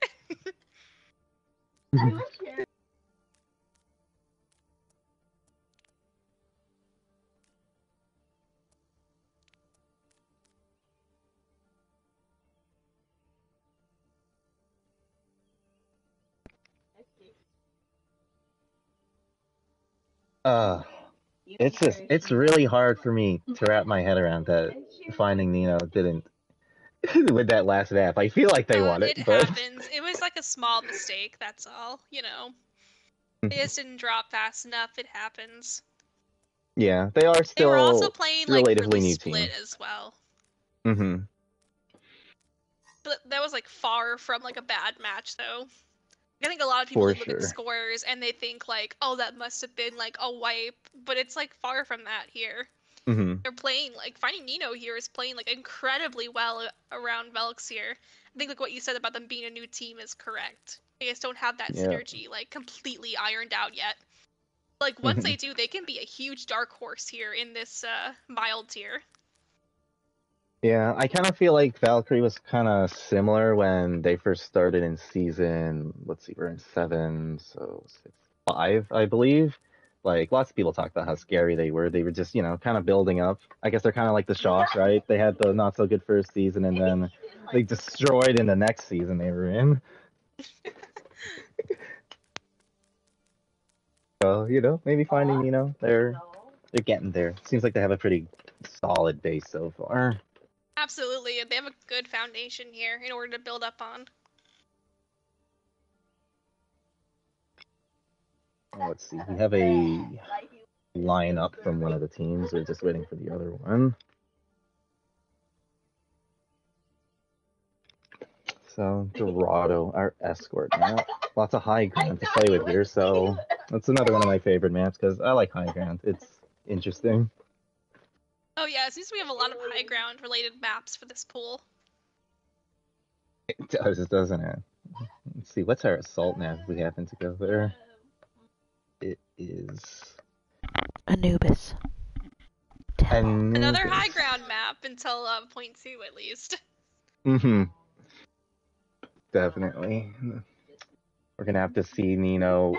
It's really hard for me to wrap my head around that finding Nino didn't with that last map. I feel like they won it, It but happens. It was like a small mistake, that's all. You know. They just didn't drop fast enough. It happens. yeah, they are They were also still playing like relatively really new split team. as well. Mm-hmm. But that was like far from like a bad match though. I think a lot of people For look at the sure. scores and they think like, oh, that must have been like a wipe, but it's like far from that here. Mm-hmm. They're playing like finding Nino here is playing like incredibly well around Velx here. I think like what you said about them being a new team is correct. They just don't have that Yeah. synergy like completely ironed out yet. Like once they do, they can be a huge dark horse here in this mild tier. Yeah, I kind of feel like Valkyrie was kind of similar when they first started in season, let's see, we're in 7, so 5, I believe. Like, lots of people talk about how scary they were. They were just, kind of building up. I guess they're kind of like the Shock, right? They had the not so good first season, and then they destroyed in the next season they were in. So, maybe finding, they're getting there. Seems like they have a pretty solid base so far. Absolutely, they have a good foundation here in order to build up on. Oh, let's see. We have a lineup from one of the teams. We're just waiting for the other one. So, Dorado, our escort map. Lots of high ground to play with here, so that's another one of my favorite maps because I like high ground. It's interesting. Oh yeah, it seems we have a lot of high ground related maps for this pool. It does, doesn't it? Let's see, what's our assault map if we happen to go there? It is... Anubis. Another high ground map until point 2 at least. Mm-hmm. Definitely. We're gonna have to see Nino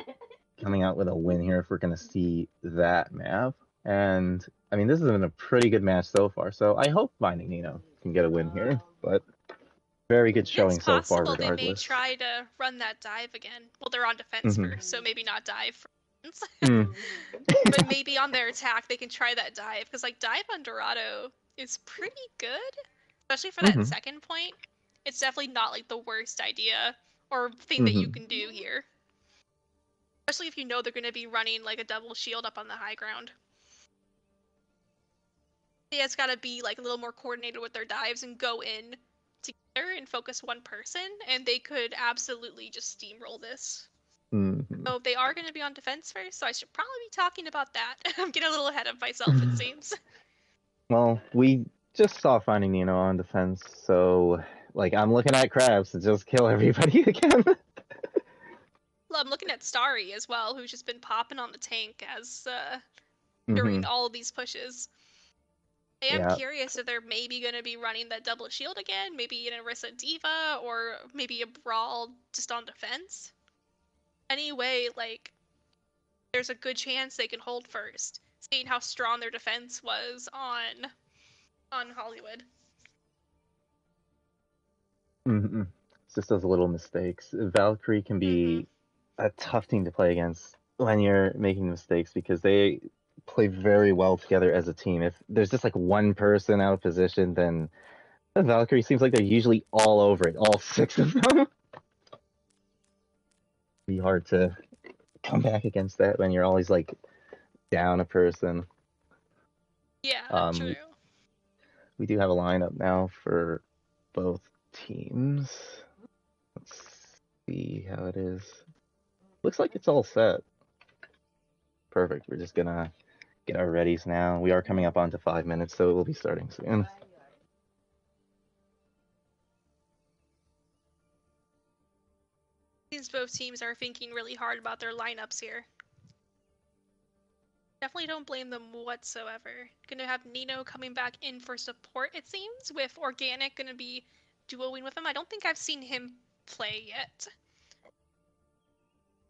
coming out with a win here if we're gonna see that map. And I mean, this has been a pretty good match so far. So I hope finding Nino can get a win here. But very good showing so far, regardless. They may try to run that dive again. Well, they're on defense first, so maybe not dive first. But maybe on their attack they can try that dive because like dive on Dorado is pretty good, especially for that second point. It's definitely not like the worst idea or thing that you can do here. Especially if you know they're going to be running like a double shield up on the high ground. Yeah, it's got to be like a little more coordinated with their dives and go in together and focus one person, and they could absolutely just steamroll this. So they are going to be on defense first, so I should probably be talking about that. I'm getting a little ahead of myself, it seems. Well, we just saw finding Nino on defense, so like I'm looking at Krabs to just kill everybody again. Well, I'm looking at Starry as well, who's just been popping on the tank as during all of these pushes. I am curious if they're maybe going to be running that double shield again, maybe an Orisa Diva, or maybe a Brawl just on defense. Anyway, like, there's a good chance they can hold first, seeing how strong their defense was on Hollywood. Mm-hmm. It's just those little mistakes. Valkyrie can be a tough team to play against when you're making mistakes because they play very well together as a team. If there's just like one person out of position, then the Valkyrie seems like they're usually all over it, all six of them. Be hard to come back against that when you're always like down a person. Yeah, true. We do have a lineup now for both teams. Let's see how it is. Looks like it's all set. Perfect. We're just gonna get our readies now. We are coming up onto 5 minutes, so it will be starting soon. Seems both teams are thinking really hard about their lineups here. Definitely don't blame them whatsoever. Gonna have Nino coming back in for support, it seems, with Organic gonna be duoing with him. I don't think I've seen him play yet.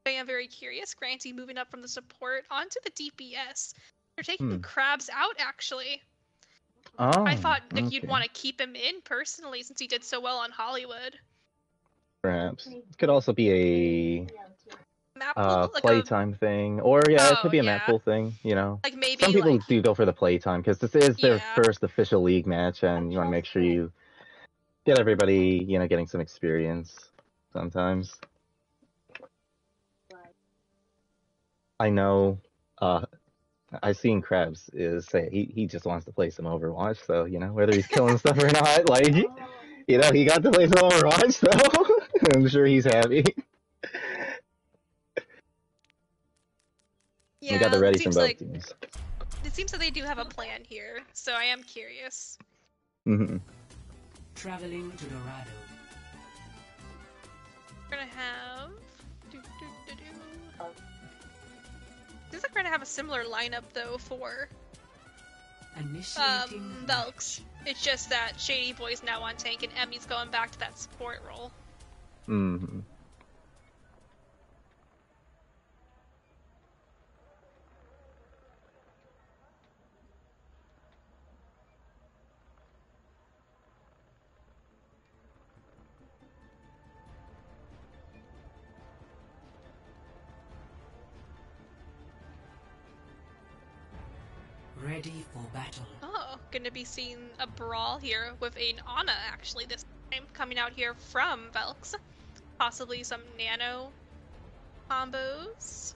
I am very curious. Granty moving up from the support onto the DPS. They're taking Krabs out, actually. Oh, I thought okay. you'd want to keep him in, personally, since he did so well on Hollywood. Perhaps. It could also be a Map pool? Like playtime thing. Or, yeah, it could be a map pool thing, you know. Like maybe, some people like... do go for the playtime, because this is their first official league match, and you want to make sure you get everybody, you know, getting some experience sometimes. I know, I've seen Krabs say he just wants to play some Overwatch, so, you know, whether he's killing stuff or not, like, you know, he got to play some Overwatch, so I'm sure he's happy. Yeah, we got the ready from both teams. It seems that they do have a plan here, so I am curious. Traveling to Dorado. We're gonna have... Seems like we're gonna have a similar lineup, though, for... Velks. It's just that Shady Boy's now on tank and Emmy's going back to that support role. Ready for battle. Oh, gonna be seeing a brawl here with an Ana, actually, this time, coming out here from Velks. Possibly some Nano combos.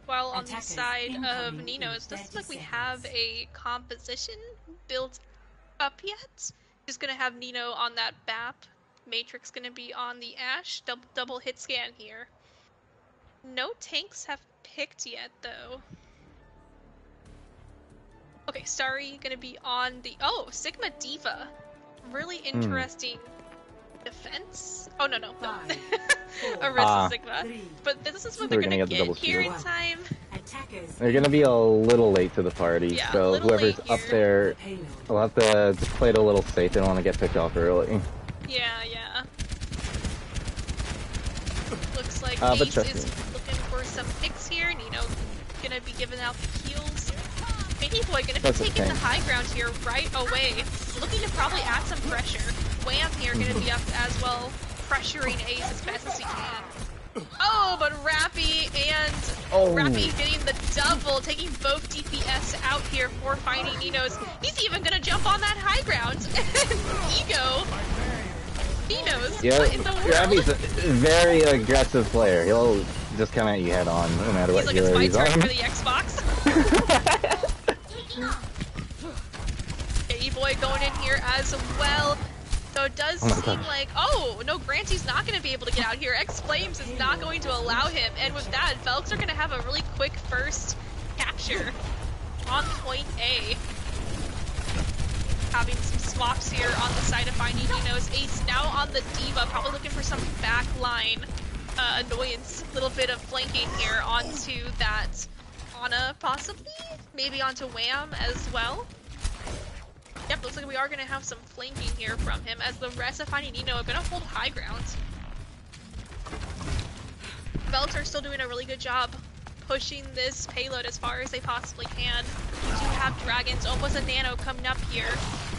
While on the side of Nino's, doesn't look like we have a composition built up yet. Just gonna have Nino on that BAP. Matrix gonna be on the Ashe. Double hit scan here. No tanks have picked yet, though. Okay, Starry gonna be on the... Oh, Sigma Diva. Really interesting defense. Oh, no. Arista Sigma. But this is what they're gonna get here in time. They're gonna be a little late to the party, yeah, so whoever's up there will have to just play it a little safe. They don't want to get picked off early. Yeah. Looks like Ace is looking for some picks here. Nino gonna be giving out the heals. Baby Boy gonna be taking the high ground here right away. Looking to probably add some pressure. Wham here gonna be up as well, pressuring Ace as best as he can. Oh, but Rappy and Rappy getting the double, taking both DPS out here for finding Nino's. He's even gonna jump on that high ground. Ego. Nino's. Yeah, what in the world? Rappy's a very aggressive player. He'll just come at you head on, no matter what hero he's on. He's like, it's my turn for the Xbox. Boy going in here as well. So it does seem like, no, Granty's not going to be able to get out here. X-Flames is not going to allow him. And with that, Velks are going to have a really quick first capture on point A. Having some swaps here on the side of finding Nino's. Ace now on the Diva, probably looking for some backline annoyance. A little bit of flanking here onto that Ana, possibly? Maybe onto Wham as well. Yep, looks like we are going to have some flanking here from him, as the rest of Finding Nino are going to hold high ground. Velks are still doing a really good job pushing this payload as far as they possibly can. We do have Dragons, almost a Nano coming up here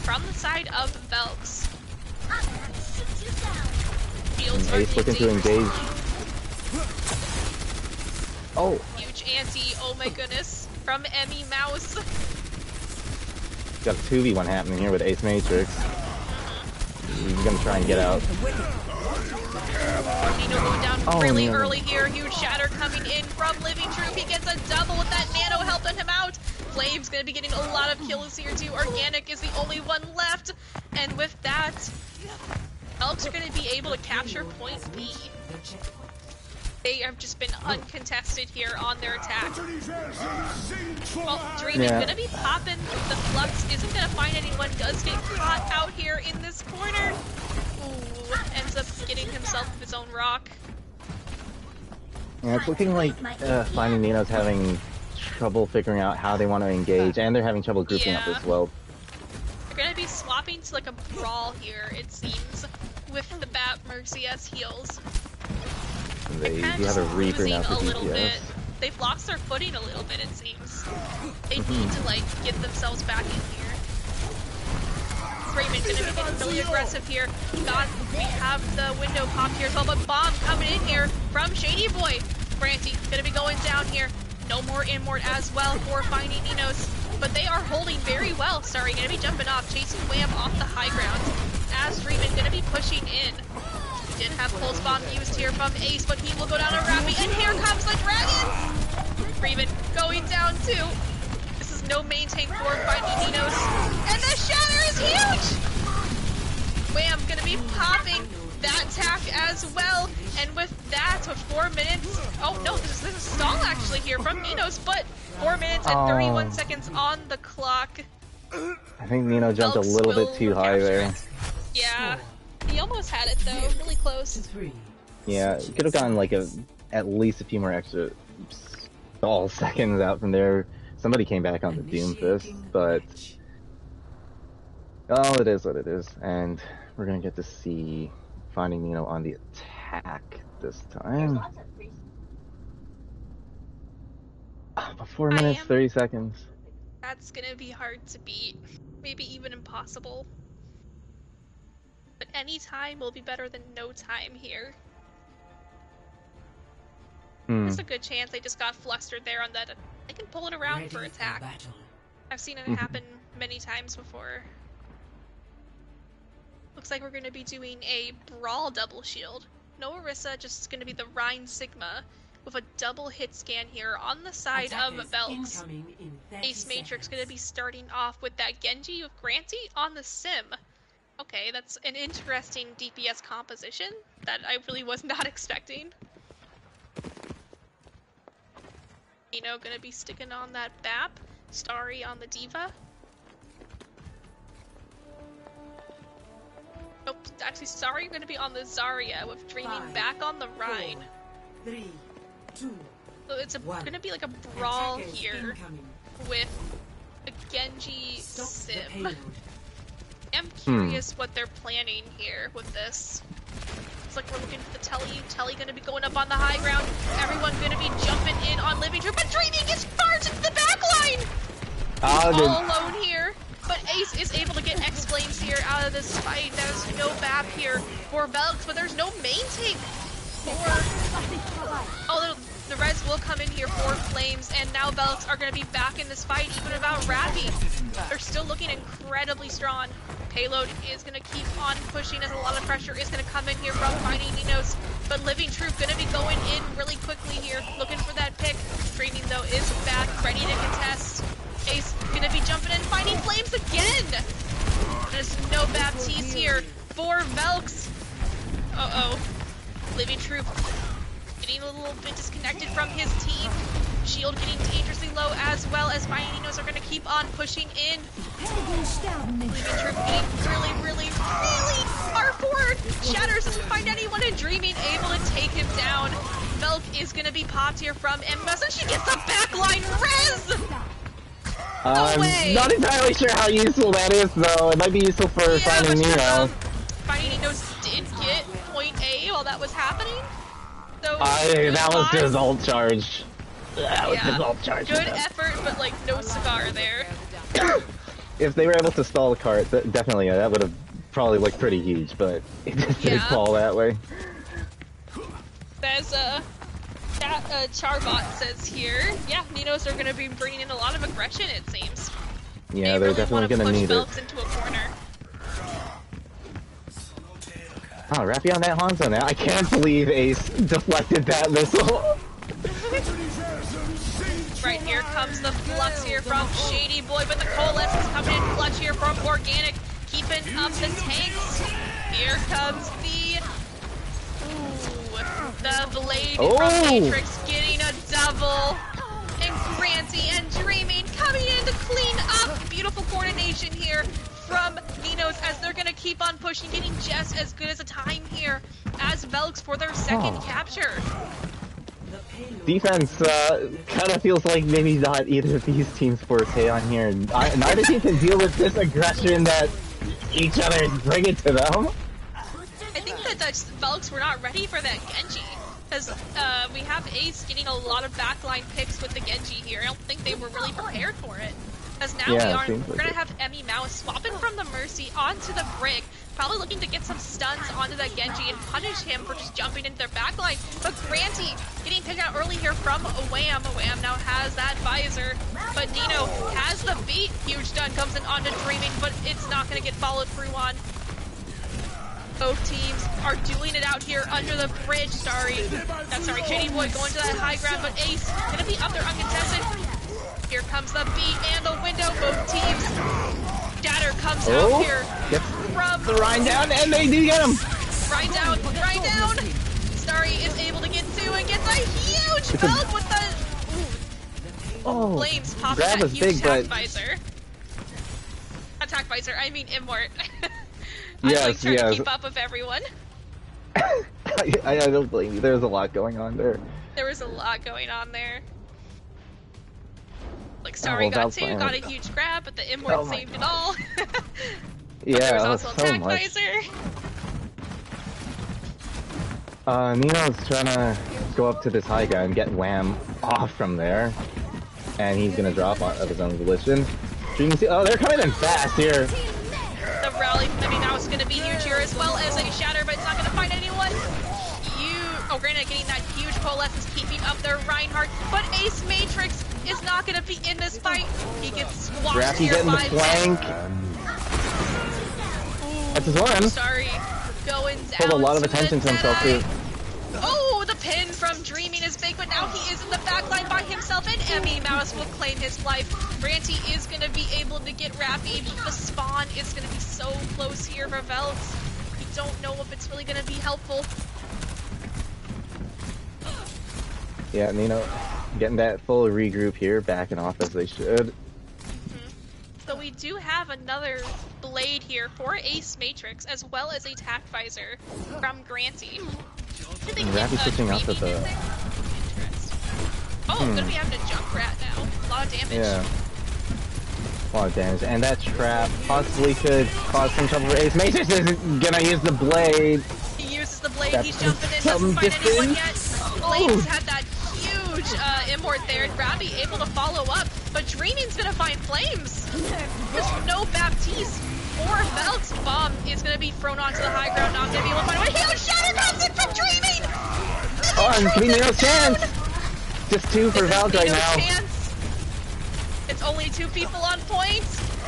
from the side of Velks. Shields are Ace looking to dangerous. engage. Oh, Huge anti, oh my goodness, from Emmy Mouse. got a 2v1 happening here with Ace Matrix. He's gonna try and get out. Nino going down Oh, really Nino. early here. Huge shatter coming in from Living Troop. He gets a double with that nano helping him out. Flame's gonna be getting a lot of kills here too. Organic is the only one left. And with that, Elks are gonna be able to capture point B. They have just been uncontested here on their attack. Well, Dreaming Yeah. gonna be popping. The Flux isn't gonna find anyone. Does get caught out here in this corner. Ooh, ends up getting himself his own rock. Yeah, it's looking like Finding Nino's having trouble figuring out how they want to engage, and they're having trouble grouping up Yeah. as well. They're gonna be swapping to like a brawl here, it seems, with the Bat Mercy as heals. They Kind do of have a just Reaper now losing for a little DPS. bit. They've lost their footing a little bit, it seems. They Mm-hmm. need to like get themselves back in here. Raymond gonna be getting really aggressive here. We have the window popped here as well, but bomb coming in here from Shady Boy. Branty gonna be going down here. No more Immort as well for Finding Ninos, but they are holding very well. Sorry, gonna be jumping off, chasing Wham off the high ground. As Raymond gonna be pushing in. We did have Pulse Bomb used here from Ace, but he will go down to Rappy, and here comes the Dragons! Raymond going down too. This is no main tank for Finding Ninos. And the shatter is huge! Wham gonna be popping that attack as well. And with that, with 4 minutes, oh no, this is a stall actually here from Ninos, but 4 minutes and 31 seconds on the clock. I think Nino jumped a Elks little will bit too high capture there. it. Yeah, he almost had it though, really close. 3. Yeah, could have gotten like at least a few more extra stall seconds out from there. Somebody came back on the Doomfist, but oh, it is what it is, and we're gonna get to see Finding Nino on the attack this time. But 4 minutes, 30 seconds. That's gonna be hard to beat, maybe even impossible. But any time will be better than no time here. There's a good chance they just got flustered there on that. They can pull it around for attack. Battle. I've seen it happen many times before. Looks like we're going to be doing a Brawl double shield. No Orisa, just going to be the Rhine Sigma with a double hit scan here on the side of Attackers Velks. incoming in 30 Ace Matrix seconds. going to be starting off with that Genji with Granty on the Sim. Okay, that's an interesting DPS composition that I really was not expecting. Nino going to be sticking on that BAP. Starry on the Diva. Nope, actually, Starry going to be on the Zarya with Dreaming 5, back on the Rhine. 4, 3, 2. So it's One. going to be like a brawl Attackers here incoming. with a Genji Stop the Sim. payload. I'm curious what they're planning here with this. Looks like we're looking for the Telly. Telly gonna be going up on the high ground. Everyone gonna be jumping in on Living Troop, but Dreaming gets charged into the back line! All alone here, but Ace is able to get X-Flames here out of this fight. There's no BAP here for Velks, but there's no main tank for... Oh, the Reds will come in here for Flames, and now Velks are gonna be back in this fight, even without Rappy. They're still looking incredibly strong. Payload is going to keep on pushing as a lot of pressure is going to come in here from Finding Ninos. But Living Troop going to be going in really quickly here, looking for that pick. Dreaming, though, is back, ready to contest. Ace going to be jumping in, finding Flames again! There's no Baptiste here for Velks. Uh-oh. Living Troop getting a little bit disconnected from his team. Shield getting dangerously low, as well as Finding Ninos are going to keep on pushing in. Living Troop getting really far forward. Shatters doesn't find anyone, and Dreaming able to take him down. Velk is going to be popped here from MS, and she gets the backline res! No way! I'm not entirely sure how useful that is, though. It might be useful for Finding Nino. Finding Ninos did get point A while that was happening. So That was his ult charge. That was his ult charge. Good effort, but like no cigar there. If they were able to stall the cart, definitely that would have probably look pretty huge, but it just didn't Yeah. fall that way. There's Charbot says here, yeah, Ninos are going to be bringing in a lot of aggression, it seems. Yeah, they they're really definitely want to gonna push need Velks it. into a corner. Oh, wrapping on that Hanzo now. I can't believe Ace deflected that missile. Right, here comes the flux here from Shady Boy, but the Coalescence coming in clutch here from Organic, keeping up the tanks. Here comes the Blade from Matrix getting a double. And Granty and Dreaming coming in to clean up. Beautiful coordination here from Ninos as they're going to keep on pushing, getting just as good as a time here as Velks for their second capture. Defense kind of feels like maybe not either of these teams' forte on here. Neither team can deal with this aggression that each other is bringing to them. I think that the Velks were not ready for that Genji. Because we have Ace getting a lot of backline picks with the Genji here. I don't think they were really prepared for it. As now we're going to have Emmy Mouse swapping from the Mercy onto the Brig, probably looking to get some stuns onto the Genji and punish him for just jumping into their backline. But Granty getting picked out early here from Wham. Wham now has that visor, but Nino has the beat. Huge stun comes in onto Dreaming, but it's not going to get followed through on. Both teams are dueling it out here under the bridge. Shady Boy going to that high ground, but Ace gonna be up there uncontested. Here comes the beat and the window. Both teams. Shatter comes out here from the Rhine down, and they do get him. Rhine down. Starry is able to get two and gets a huge belt with the flames popping that huge attack visor. Attack visor, I mean Immort. I'm like trying to keep up with everyone. I don't blame you. There's a lot going on there. There was a lot going on there. Like Starry got two, got a huge grab, but the Immort saved it all. There was also attack visor. Nino's trying to go up to this high guy and get Wham off from there. And he's gonna drop of his own volition. Oh, they're coming in fast here. The rally from Emmy now is going to be huge here, as well as a shatter, but it's not going to find anyone. Granite getting that huge coalescence, keeping up their Reinhardt, but Ace Matrix is not going to be in this fight. He gets squashed here getting by the flank. That's his one. Sorry, going down. Pulled a lot of attention to himself too. Oh, the pin from Dreaming is big, but now he is in the backline by himself, and Emmy Mouse will claim his life. Granty is going to be able to get Rappy. The spawn is going to be so close here for Velks. We don't know if it's really going to be helpful. Yeah, Nino getting that full regroup here, backing off as they should. So we do have another blade here for Ace Matrix, as well as a tack visor from Granty. And Rappy switching up with the... gonna be having a jump rat now. A lot of damage. Yeah. A lot of damage. And that trap possibly could cause some trouble for Ace. Matrix is gonna use the blade. He uses the blade, he's jumping in, doesn't find anyone yet. Blade's had that huge Immort there, and Rappy able to follow up, but Dreaming's gonna find flames. There's no Baptiste or Velks. Bomb is gonna be thrown onto the high ground, not gonna be able to find one. Huge shatter comes in from Dreaming! It's gonna be Nino's chance! Just two for Valk right now. Chance. It's only two people on point.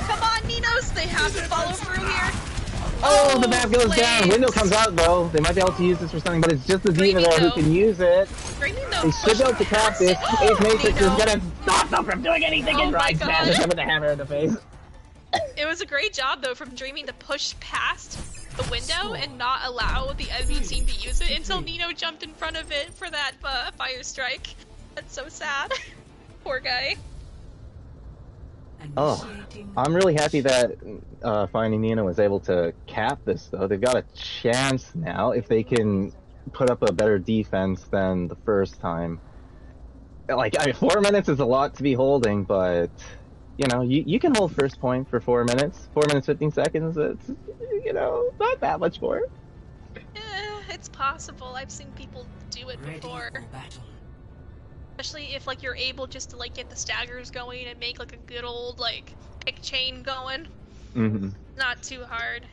Come on, Ninos, they have to follow through here. Oh, the map goes down. Window comes out though. They might be able to use this for something, but it's just the Diva there who can use it. They should be able to cap this. Ace Matrix is gonna stop them from doing anything and right smash him with the hammer in the face. It was a great job though from Dreaming to push past the window and not allow the enemy team to use it until Nino jumped in front of it for that fire strike. That's so sad. Poor guy. Oh, I'm really happy that Finding Nino was able to cap this though. They've got a chance now if they can put up a better defense than the first time. Like, 4 minutes is a lot to be holding, but you know, you can hold first point for 4 minutes. 4 minutes 15 seconds. It's, you know, not that much more. It's possible. I've seen people do it before. Especially if like you're able just to like get the staggers going and make like a good old like pick chain going. Mm-hmm. Not too hard.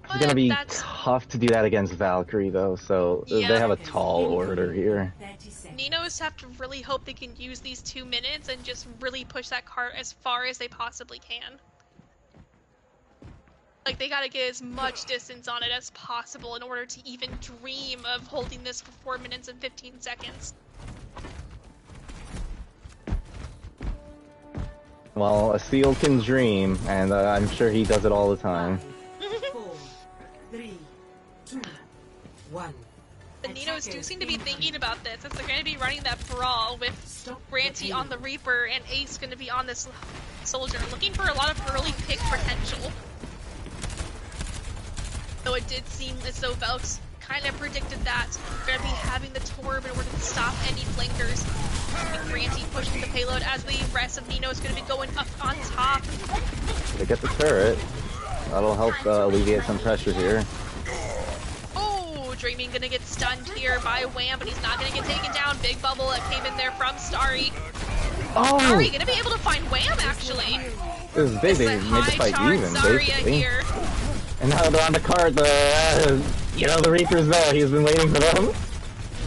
It's gonna be that's tough to do that against Valkyrie though, so Yeah. they have a tall order here. 30 seconds. Ninos have to really hope they can use these 2 minutes and just really push that cart as far as they possibly can. Like, they gotta get as much distance on it as possible in order to even dream of holding this for 4 minutes and 15 seconds. Well, a seal can dream, and I'm sure he does it all the time. 4, 3, 2, 1. The Ninos do seem to be thinking about this, as they're going to be running that brawl with Ranty on the Reaper and Ace going to be on this soldier, looking for a lot of early pick potential. Though it did seem as though Velks kind of predicted that. They're going to be having the Torb in order to stop any flankers. With Ranty pushing the payload as the rest of Nino is going to be going up on top. They get the turret. That'll help alleviate some pressure here. Dreaming gonna get stunned here by Wham, but he's not gonna get taken down. Big bubble that came in there from Starry. Oh! Starry gonna be able to find Wham, actually. It was big, they made the fight even, basically. Here. And now they're on the cart, the Reaper's there, he's been waiting for them.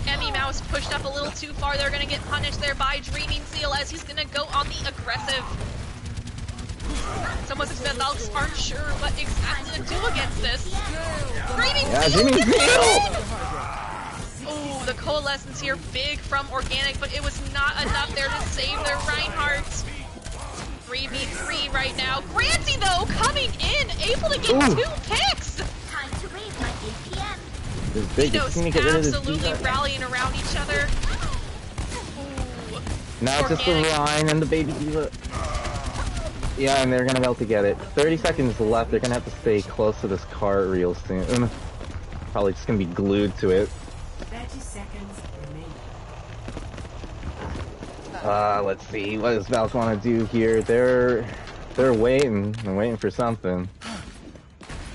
Emmy Mouse pushed up a little too far. They're gonna get punished there by Dreaming Seal as he's gonna go on the aggressive. Some of the Velks aren't sure what exactly to do against this. Dreaming Seal! Oh, the coalescence here, big from Organic, but it was not enough there to save their Reinhardt. 3v3 right now. Granty, though, coming in, able to get 2 picks! Time to raise my APM. It's big, Ninos gonna get rid of this absolutely D.Va. rallying around each other. Ooh. Now it's just the Rhine and the baby D.Va. Yeah, and they're gonna be able to get it. 30 seconds left, they're gonna have to stay close to this cart real soon. Probably just gonna be glued to it. 30 seconds remaining. Let's see, what does Valk want to do here? They're waiting, they're waiting for something.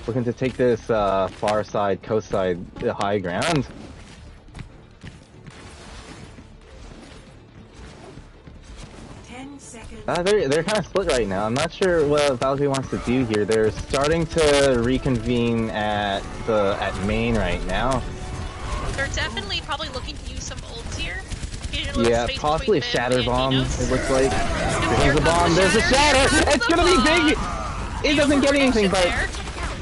Looking to take this far side, coast side, high ground. They're kind of split right now. I'm not sure what Valkyrie wants to do here. They're starting to reconvene at main right now. They're definitely probably looking to use some ults here. Yeah, possibly a shatter bomb, it looks like. There's a bomb, there's a shatter! It's gonna be big! It doesn't get anything, but...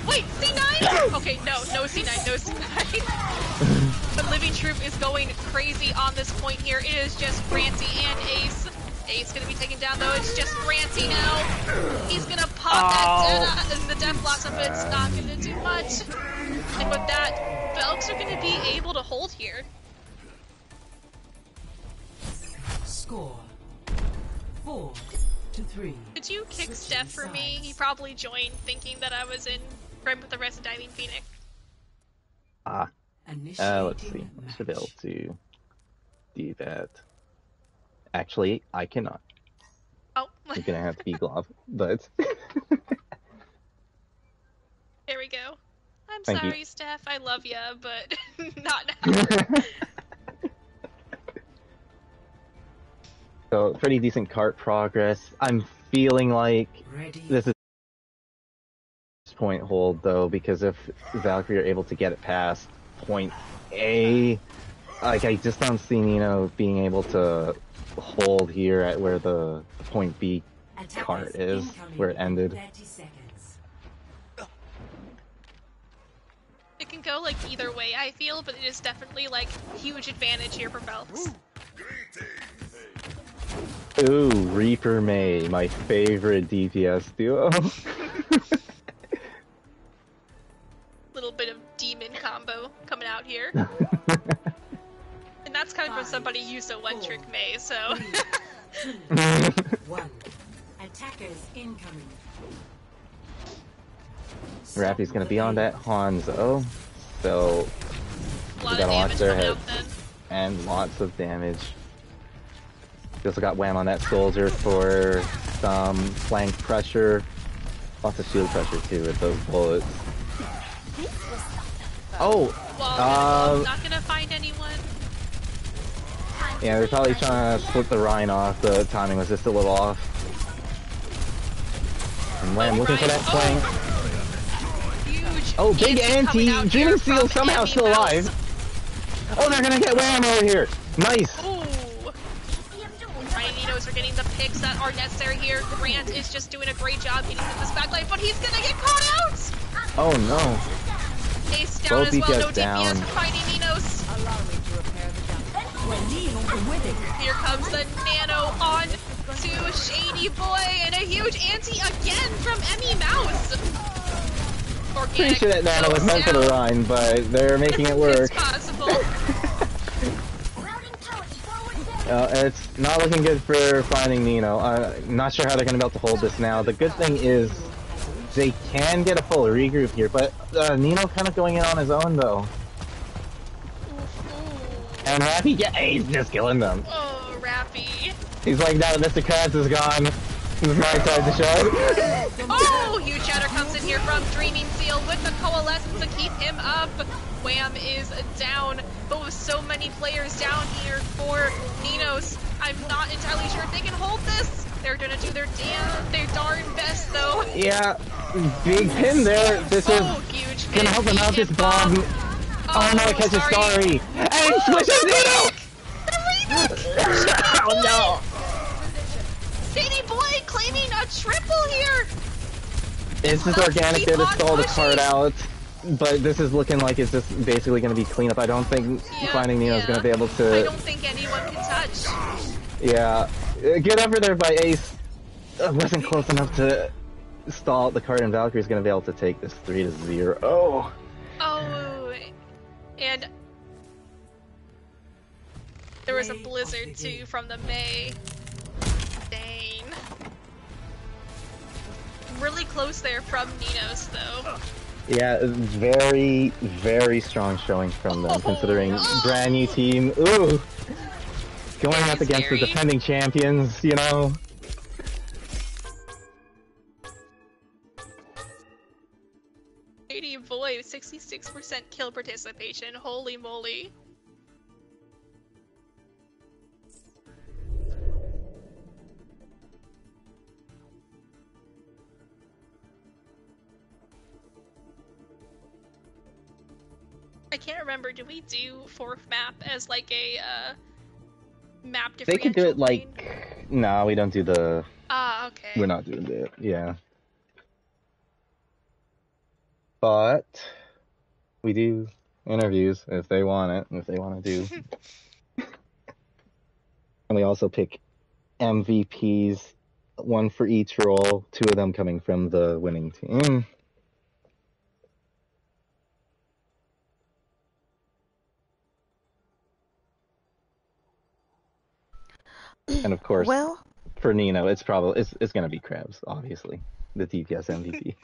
Wait, C9? Okay, no C9, no C9. The Living Troop is going crazy on this point here. It is just Ranty and Ace. Ace gonna be taken down though, it's just Ranty now. He's gonna pop that the death blossom, but it's not gonna do much. And with that, Velks are gonna be able to hold here. Score 4-3. Could you kick Steph for me? He probably joined thinking that I was in frame with the rest of Diving Phoenix. Let's see. I should be able to do that. Actually, I cannot. Oh. You're gonna have to be glove, but... There we go. I'm Thank sorry, you. Steph. I love ya, but not now. So, pretty decent cart progress. I'm feeling like this is point hold, though, because if Valkyrie are able to get it past point A, like, I just don't see Nino being able to hold here at where the point B cart is, where it ended. 30 seconds. It can go like either way, I feel, but it is definitely like huge advantage here for Velks. Ooh, Reaper May, my favorite DPS duo. Little bit of demon combo coming out here. And that's coming from somebody who used Electric May, so... 1. Attackers incoming. Rappy's gonna be on that Hanzo, so A lot we of gotta watch damage their coming heads. out then. And lots of damage. We also got Wham on that soldier for some flank pressure. Lots of shield pressure too with those bullets. Oh! Not gonna find anyone. Yeah, they're probably trying to split the Rhine off. The timing was just a little off. And Wham looking for that flank. Huge Oh, big coming anti! out Dreaming here Seal from somehow Emmy still Mouse. alive! Oh, they're gonna get wham over here! Nice! Ooh. Tiny Ninos are getting the picks that are necessary here. Grant is just doing a great job getting to this backline, but he's gonna get caught out! Oh no. Ace down Both as well, no DPS down. DPS for Tiny Ninos. Here comes the Nano on to Shady Boy, and a huge anti again from Emmy Mouse. Organic Pretty sure that Nano was goes meant for the down. Rhine, but they're making it work. It's possible. It's not looking good for finding Nino. Not sure how they're gonna be able to hold this now. The good thing is they can get a full regroup here, but Nino kind of going in on his own though. And Rappy, yeah, he's just killing them. Oh, Rappy. He's like, now that Mr. Krabs is gone, this is my time to shine. Oh, huge shatter comes in here from Dreaming Seal with the coalescence to keep him up. Wham is down, but with so many players down here for Ninos, I'm not entirely sure if they can hold this. They're gonna do their darn best though. Yeah, big pin there. This is huge gonna help him out. This bomb. Oh no, it catches Starry. And he squishes Nino! Oh no! Shady Boy claiming a triple here! It's just organic there to stall the card out. But this is looking like it's just basically going to be cleanup. I don't think finding Nino's going to be able to... I don't think anyone can touch. Yeah. Good effort there by Ace. Wasn't close enough to stall out the card, and Valkyrie's going to be able to take this 3-0. Oh, and there was a blizzard too from the May. Dang. Really close there from Ninos though. yeah, very, very strong showing from them, considering brand new team. Ooh! Going up against the defending champions, you know? Shady Boy, 66% kill participation. Holy moly. I can't remember, do we do fourth map as like a map differential? They could do it thing? like... No, we don't do the... Ah, okay. We're not doing that, yeah. But we do interviews if they want it, if they want to do. And we also pick MVPs, one for each role, 2 of them coming from the winning team. And of course, for Nino, it's probably it's gonna be Krabs, obviously, the DPS MVP.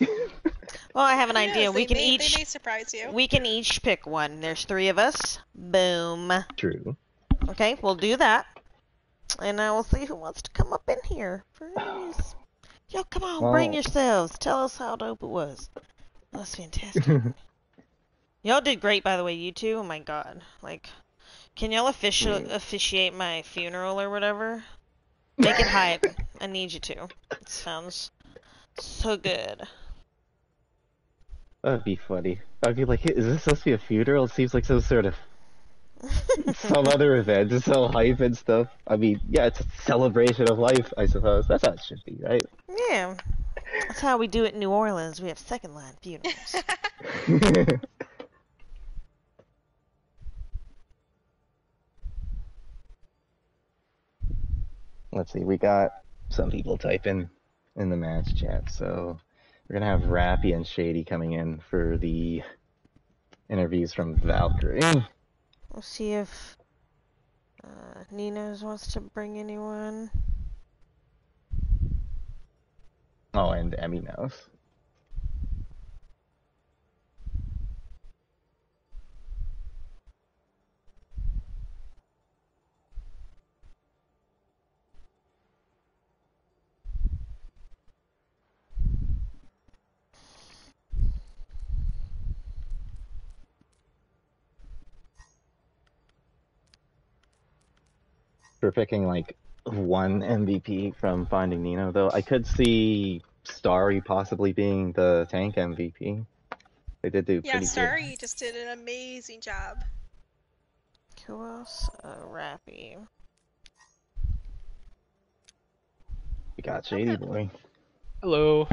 Well, I have an idea. Yes, We can they each may surprise you. we can each pick one. There's 3 of us. Boom. True. Okay, we'll do that. And I will see who wants to come up in here. Please. Yo, come on, bring yourselves. Tell us how dope it was. That was fantastic. Y'all did great, by the way, you two. Oh my god. Like, can y'all officiate my funeral or whatever? Make it hype. I need you to. It sounds so good. That'd be funny. I'd be like, is this supposed to be a funeral? It seems like some sort of some other event. It's so hype and stuff. I mean, yeah, it's a celebration of life, I suppose. That's how it should be, right? Yeah. That's how we do it in New Orleans. We have second line funerals. Let's see, we got some people typing in the match chat, so we're gonna have Rappy and Shady coming in for the interviews from Valkyrie. We'll see if Nino's wants to bring anyone. Oh, and Emmy Mouse. For picking like one MVP from Finding Nino, though, I could see Starry possibly being the tank MVP. They did do Yeah, pretty good. Starry just did an amazing job. Who else? Rappy. We got Shady Boy. Hello.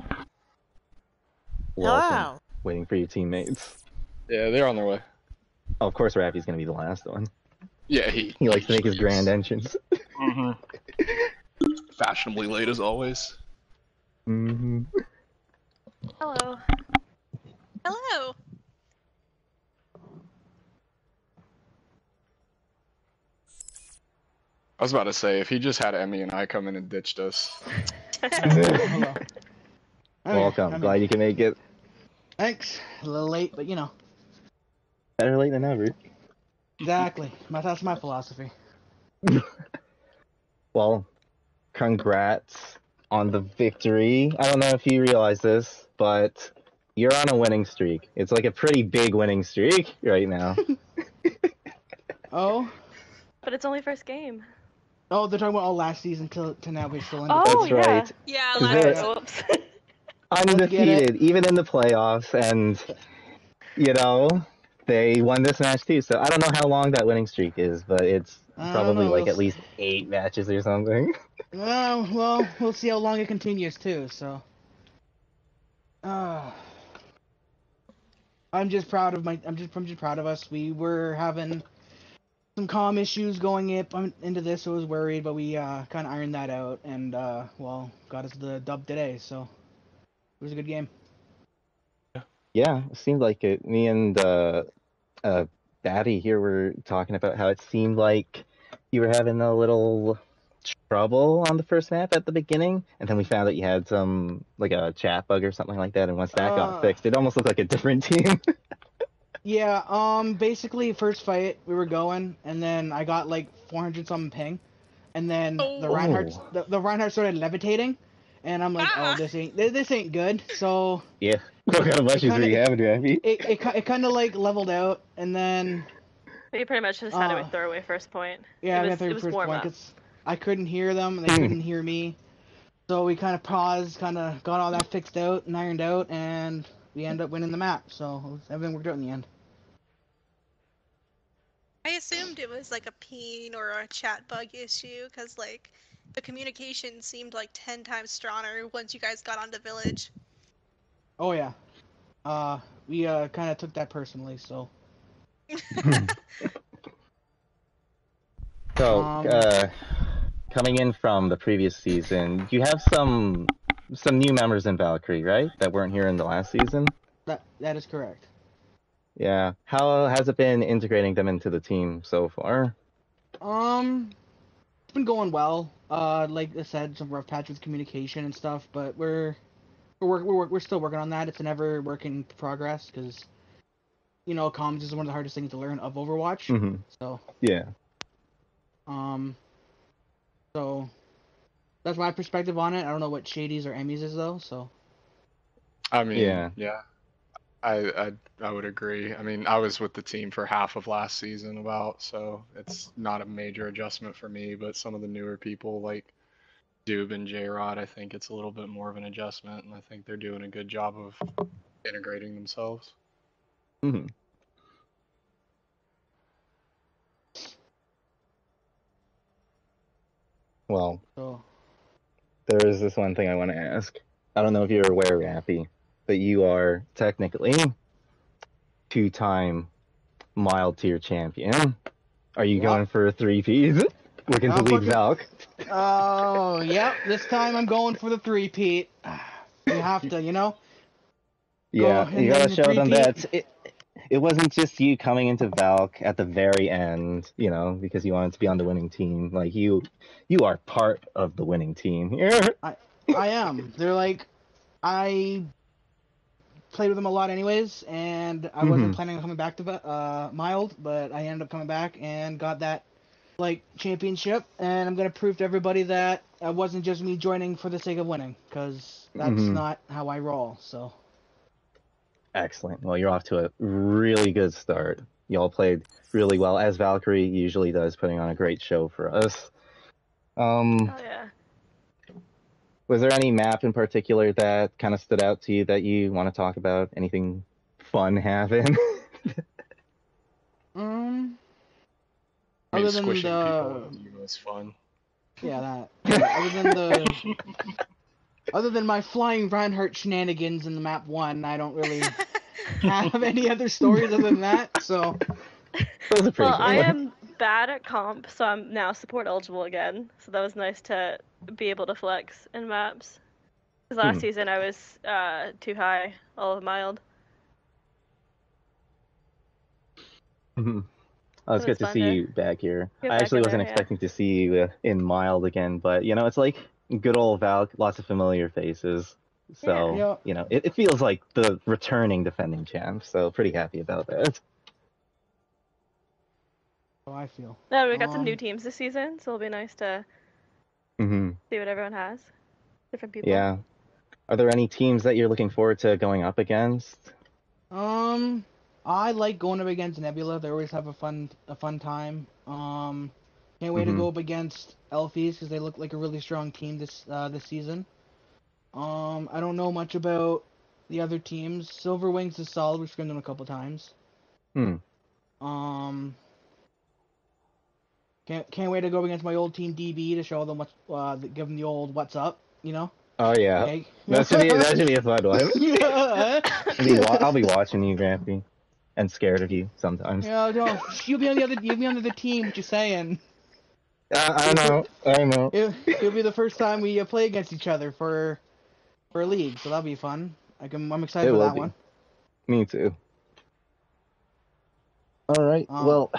Welcome. Hello. Waiting for your teammates. Yeah, they're on their way. Oh, of course, Rappy's gonna be the last one. Yeah, He likes to make his grand entrance. Mm-hmm. Fashionably late as always. Mm-hmm. Hello. Hello. I was about to say, if he just had Emmy and I come in and ditched us. Hello. Welcome. Glad you can make it. Thanks. A little late, but you know. Better late than never. Exactly. That's my philosophy. Well, congrats on the victory. I don't know if you realize this, but you're on a winning streak. It's like a pretty big winning streak right now. Oh? But it's only first game. Oh, they're talking about all last season to now we're still in. Oh, That's yeah. right. Yeah, Is last it- Oops. Undefeated, even in the playoffs, and, you know, they won this match too. So I don't know how long that winning streak is, but it's I don't probably know, like we'll at least 8 matches or something. Well, we'll see how long it continues too. So, I'm just proud of I'm just proud of us. We were having some comm issues going into this, so I was worried, but we kind of ironed that out, and well, got us the dub today. So it was a good game. Yeah, it seemed like it. Me and Batty here were talking about how it seemed like you were having a little trouble on the first map at the beginning, and then we found that you had some, like a chat bug or something like that, and once that got fixed, it almost looked like a different team. Yeah, basically first fight we were going, and then I got like 400 something ping, and then the Reinhardt started levitating, and I'm like, oh, this ain't good. So Yeah, what kind of mushrooms were you having, Raffy? it kind of like leveled out, and then We pretty much just had to throw away first point. yeah, it was warm up. I couldn't hear them, and they couldn't hear me, so we kind of paused, kind of got all that fixed out and ironed out, and we ended up winning the map. So everything worked out in the end. I assumed it was like a ping or a chat bug issue, because like the communication seemed like 10 times stronger once you guys got onto village. Oh yeah, we kind of took that personally, so. So, coming in from the previous season, you have some new members in Valkyrie, right? That weren't here in the last season? That is correct. Yeah. How has it been integrating them into the team so far? It's been going well. Like I said, some rough patch with communication and stuff, but we're still working on that. It's an ever work in progress, because you know, comms is one of the hardest things to learn of Overwatch. Mm-hmm. So yeah. So that's my perspective on it. I don't know what Shady's or Emmy's is though. So I mean, yeah. I would agree. I mean, I was with the team for half of last season so it's not a major adjustment for me, but some of the newer people like Doob and J-Rod, I think it's a little bit more of an adjustment, and I think they're doing a good job of integrating themselves. Mm-hmm. Well, there is this one thing I want to ask. I don't know if you're aware, Rappy, but you are technically 2-time mild tier champion. Are you going for a 3-peat? Looking to lead Valk? Oh, yep. This time I'm going for the 3-peat. You have to, you know? Yeah, you gotta show them that it wasn't just you coming into Valk at the very end, you know, because you wanted to be on the winning team. Like, you are part of the winning team here. I am. They're like, I played with them a lot anyways, and I wasn't planning on coming back to mild, but I ended up coming back and got that like championship, and I'm gonna prove to everybody that it wasn't just me joining for the sake of winning, because that's not how I roll. So excellent. Well, you're off to a really good start. Y'all played really well, as Valkyrie usually does, putting on a great show for us. Oh yeah. Was there any map in particular that kind of stood out to you that you want to talk about? Anything fun happen? I Other mean, than squishing the people was fun. yeah that. Other than my flying Reinhardt shenanigans in the map 1, I don't really have any other stories other than that. So Those are pretty Well, I good. am bad at comp, so I'm now support eligible again. So that was nice to be able to flex in maps. Because last season I was too high, all of mild. Oh, it's It good was to fun see to you back here. get I back actually in wasn't there, yeah. expecting to see you in mild again, but you know, it's like good old Valk, lots of familiar faces. So, Yeah. you know, it feels like the returning defending champ, so pretty happy about that. how I feel. No, we got some new teams this season, so it'll be nice to hmm see what everyone has. Different people. Yeah. Are there any teams that you're looking forward to going up against? I like going up against Nebula. They always have a fun time. Can't wait to go up against Elfies because they look like a really strong team this season. I don't know much about the other teams. Silver Wings is solid. We've scrimmed them a couple times. Can't wait to go up against my old team DB to show them give them the old what's up, you know. Oh yeah, Okay. that should be a fun one. I'll be watching you, Grampy, and scared of you sometimes. No, you'll be on the team. What you saying? I know. It'll be the first time we play against each other for a league, so that'll be fun. I'm excited for that one. Me too. All right. Well,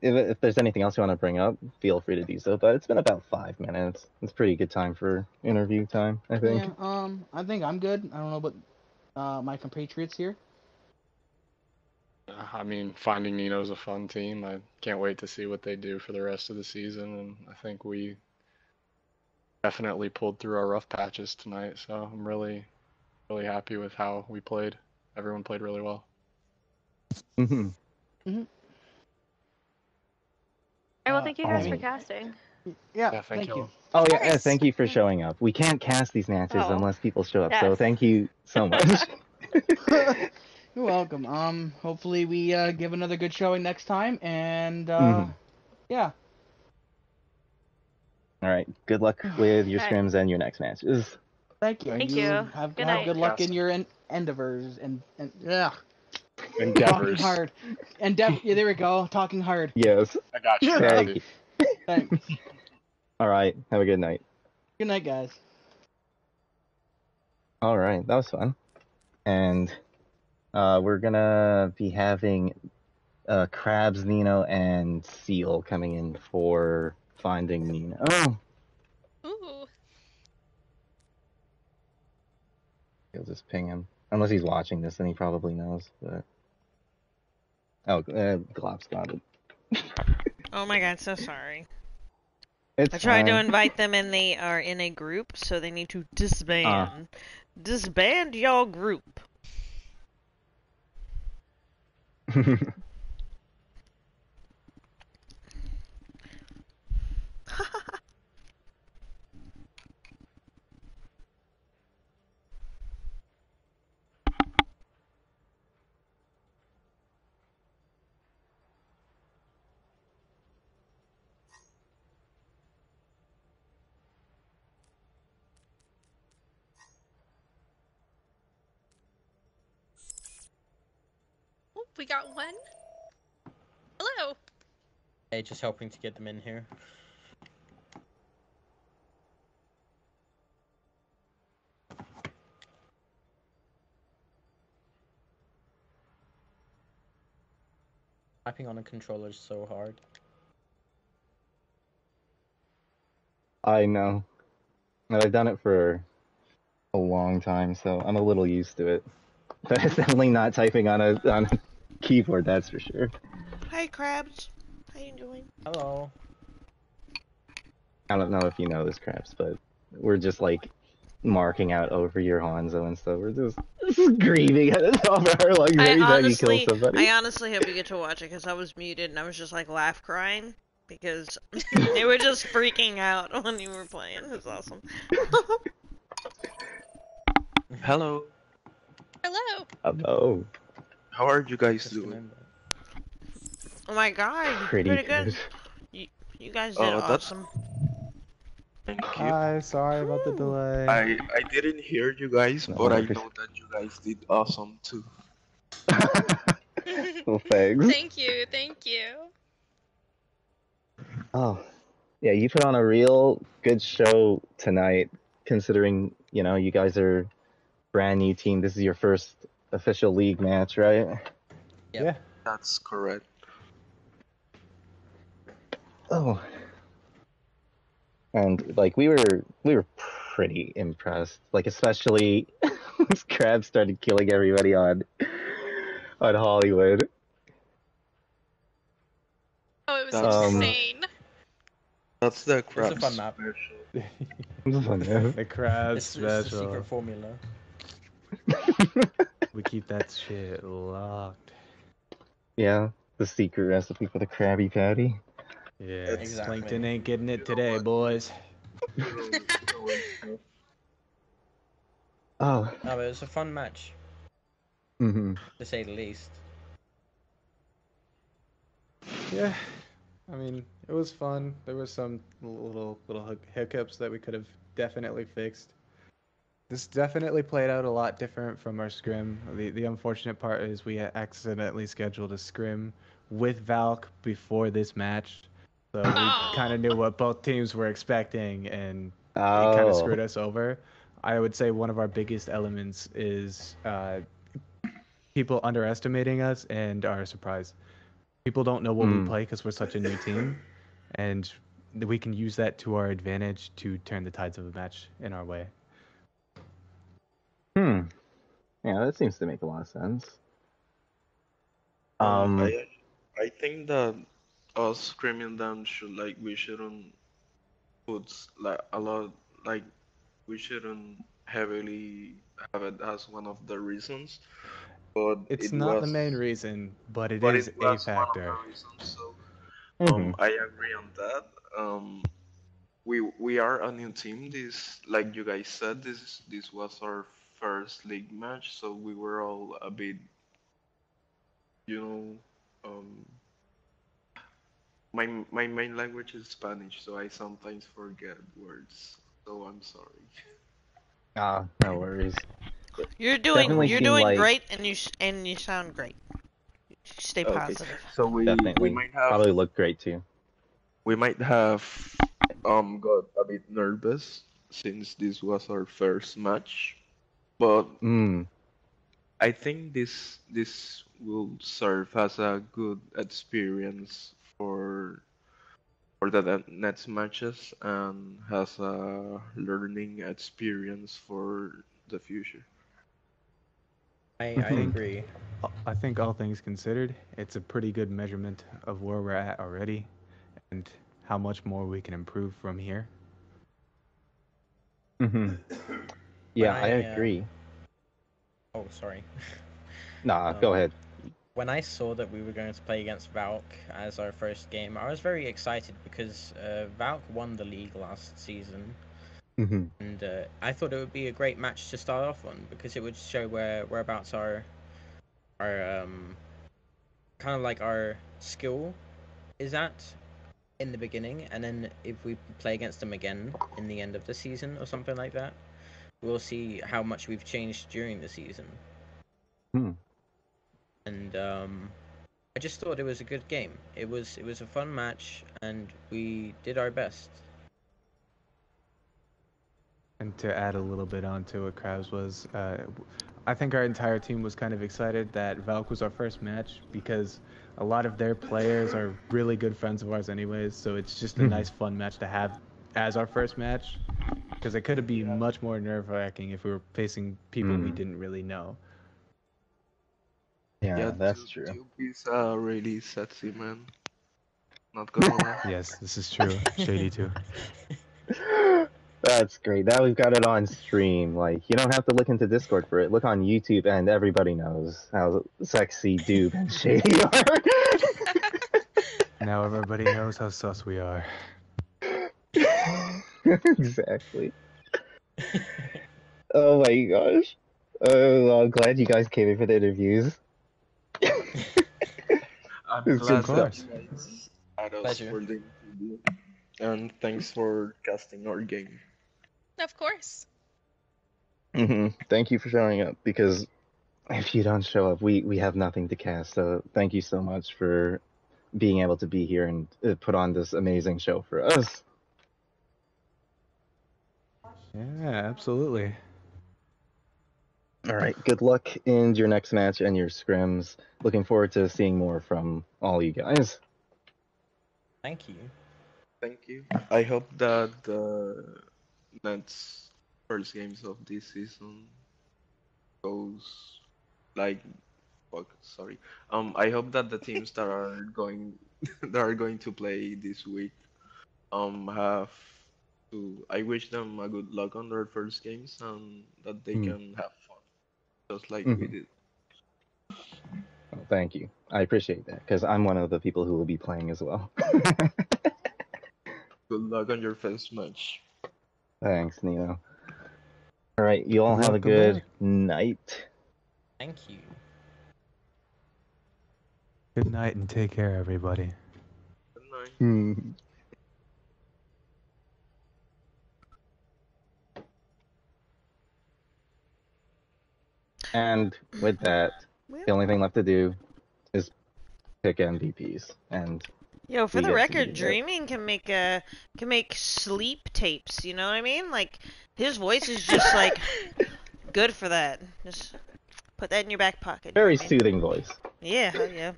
if there's anything else you want to bring up, feel free to do so. But it's been about 5 minutes. It's a pretty good time for interview time, I think. Yeah. I think I'm good. I don't know about my compatriots here. I mean, finding Nino's a fun team. I can't wait to see what they do for the rest of the season, and I think we definitely pulled through our rough patches tonight, so I'm really, really happy with how we played. Everyone played really well. Alright, well, thank you guys for casting. Yeah, thank you. Oh yeah, thank you for showing up. We can't cast these matches unless people show up, so thank you so much. You're welcome. Hopefully we give another good showing next time, and yeah. All right. Good luck with your scrims and your next matches. Thank you. Thank you. Have Good night. good luck in your endeavors and yeah. Endeavors. Talking hard. Yeah, there we go. Talking hard. Yes. I got you. Thank you. Thanks. All right. Have a good night. Good night, guys. All right. That was fun. And we're gonna be having Krabs, Nino, and Seal coming in for finding Nino. Oh. Ooh. He'll just ping him. Unless he's watching this, then he probably knows. But Glop's got it. Oh my god, so sorry. It's I tried to fine. invite them and they are in a group, so they need to disband. Disband your group. Oh, we got one. Hello. Hey, just hoping to get them in here. Typing on a controller is so hard. I know. And I've done it for a long time, so I'm a little used to it. But it's definitely not typing on a keyboard, that's for sure. Hi, Krabs. How you doing? Hello. I don't know if you know this, Krabs, but we're just like marking out over your Hanzo and stuff. We're just grieving at the top of our lungs every time you kill somebody. I honestly hope you get to watch it because I was muted and I was just like laugh crying because they were just freaking out when you were playing. It was awesome. Hello. Hello. Hello. How are you guys Just doing? remember. Oh my god, Pretty pretty good. good. You guys did That's awesome. thank you. Hi, sorry about the delay. I didn't hear you guys, No but I worries. know that you guys did awesome too. Well, thanks. Thank you, thank you. Oh, yeah, you put on a real good show tonight, considering, you guys are brand new team. This is your first official league match, right? Yep. Yeah. That's correct. Oh. And like we were pretty impressed. Like especially once Crab started killing everybody on Hollywood. Oh, it was Um, insane. That's the It's a crab fun map. special. The crab It's the special. secret formula. We keep that shit locked. Yeah, the secret recipe for the Krabby Patty. Yeah, Exactly. Plankton ain't getting it today, boys. Oh. No, but it was a fun match, Mm-hmm. to say the least. Yeah, I mean, it was fun. There was some little hiccups that we could have definitely fixed. This definitely played out a lot different from our scrim. The unfortunate part is we accidentally scheduled a scrim with Valk before this match, so we kind of knew what both teams were expecting, and it kind of screwed us over. I would say one of our biggest elements is people underestimating us and are surprised. People don't know what we play because we're such a new team, and we can use that to our advantage to turn the tides of a match in our way. Yeah, that seems to make a lot of sense. I think that us screaming them we shouldn't put like a lot like we shouldn't heavily have it as one of the reasons. But It's it not was the main reason, but it but is it a was one of factor. the reasons. So Mhm. I agree on that. We are a new team. This, like you guys said, this was our first league match, so we were all a bit, you know, my main language is Spanish, so I sometimes forget words. So I'm sorry. No worries. You're Definitely seemed doing like- great, and you sound great. Stay Okay. positive. So we Definitely. might have Probably look great too. we might have got a bit nervous since this was our first match, but I think this will serve as a good experience for the next matches and has a learning experience for the future. I Mhm. agree. I think all things considered, it's a pretty good measurement of where we're at already and how much more we can improve from here. Mm-hmm. Yeah, When I agree. Oh, sorry. Nah, go ahead. When I saw that we were going to play against Valk as our first game, I was very excited because Valk won the league last season. Mm-hmm. And I thought it would be a great match to start off on because it would show whereabouts our kind of like our skill is at in the beginning, and then if we play against them again in the end of the season or something like that, we'll see how much we've changed during the season. And I just thought it was a good game. It was a fun match, and we did our best. And to add a little bit onto what Krabs was, I think our entire team was kind of excited that Valk was our first match because a lot of their players are really good friends of ours anyways, so it's just a nice fun match to have as our first match because it could have been much more nerve-wracking if we were facing people we didn't really know. Yeah, that's true. Duke is a really sexy man. Not gonna lie. Yes, this is true. Shady too. That's great. Now we've got it on stream. Like, you don't have to look into Discord for it. Look on YouTube, and everybody knows how sexy Doob and Shady are. Now everybody knows how sus we are. Exactly. Oh my gosh. Oh, I'm glad you guys came in for the interviews. I'm It's glad good stuff. that you guys had us Pleasure. for the interview. And thanks for casting our game. Of course. Thank you for showing up, because if you don't show up, we have nothing to cast. So thank you so much for being able to be here and put on this amazing show for us. Yeah, absolutely. All right, good luck in your next match and your scrims. Looking forward to seeing more from all you guys. Thank you. Thank you. I hope that the Nets' first games of this season goes like fuck. Sorry. I hope that the teams that are going that are going to play this week have to. I wish them a good luck on their first games and that they can have fun, just like we did. Well, thank you. I appreciate that, because I'm one of the people who will be playing as well. Good luck on your first match. Thanks, Nino. All right, you all Good have luck, a good good luck. night. Thank you. Good night and take care, everybody. Good night. And with that, the only thing left to do is pick MVPs. And Yo, for we the get to record, do that. Dreaming can make sleep tapes. You know what I mean? Like his voice is just like good for that. Just put that in your back pocket. Very you know what I mean? soothing voice. Yeah, hell yeah.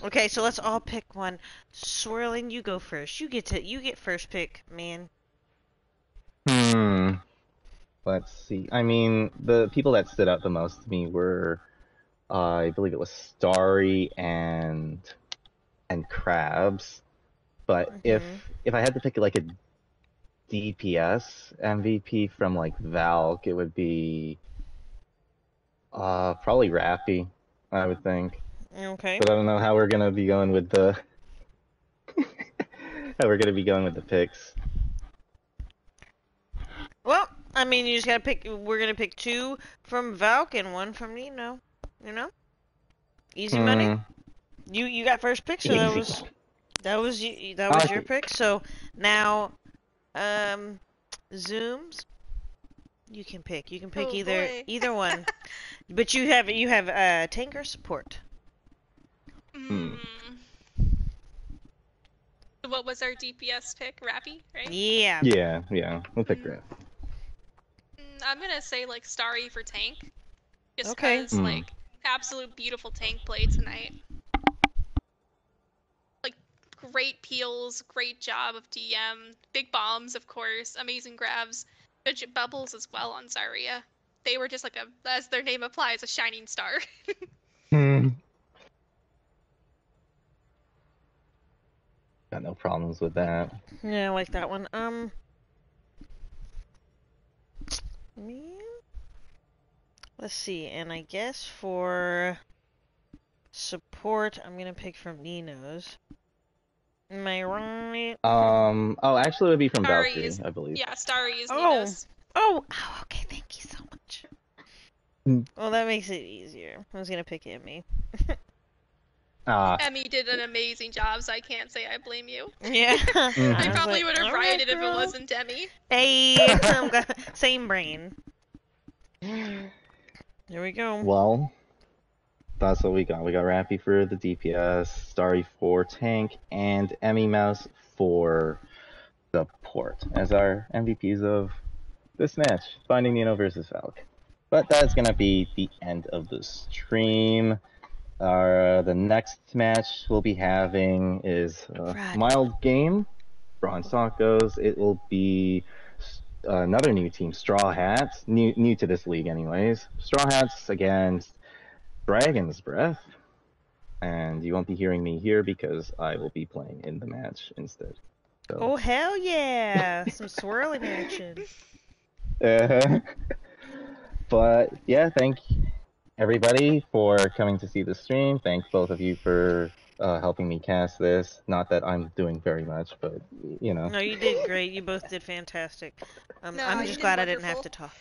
Okay, so let's all pick one. Swirling, you go first. You get first pick, man. Let's see. I mean, the people that stood out the most to me were, I believe it was Starry and Krabs. But if I had to pick like a DPS MVP from like Valk, it would be probably Rappy, I would think. Okay. But I don't know how we're gonna be going with the picks. Well, I mean, you just gotta pick. We're gonna pick two from Valk and one from Nino. You know, easy money. You got first pick, so that was your pick. So now, Zooms, you can pick. You can pick either one, but you have tank or support. What was our DPS pick? Rappy, right? Yeah. Yeah. We'll pick Raph. I'm gonna say like Starry for tank, just Okay. because like absolute beautiful tank play tonight. Like great peels, great job of DM, big bombs of course, amazing grabs, good bubbles as well on Zarya. They were just like as their name implies, a shining star. Got no problems with that. Yeah, I like that one. Let's see, and I guess for support, I'm gonna pick from Nino's. Am I right? Oh, actually, it would be from Starry Valkyrie, is, I believe. yeah, Starry is Nino's. Oh, okay, thank you so much. Well, that makes it easier. I was gonna pick Emmy. Emmy did an amazing job, so I can't say I blame you. Yeah. I probably would have "All right, rioted if it girl." wasn't Emmy. Hey, same brain. There we go. Well, that's what we got. We got Rappy for the DPS, Starry for tank, and Emmy Mouse for support as our MVPs of this match, Finding Nino versus Valk. But that's gonna be the end of the stream. The next match we'll be having is a mild game, Bronze Tacos. It will be another new team, Straw Hats, new to this league anyways. Straw Hats against Dragon's Breath. And you won't be hearing me here because I will be playing in the match instead. So. Oh, hell yeah! Some swirling action. But yeah, thank everybody for coming to see the stream. Thank both of you for helping me cast this. Not that I'm doing very much, but you know. No, you did great. You both did fantastic. No, I'm you just did glad I didn't have wonderful. to talk.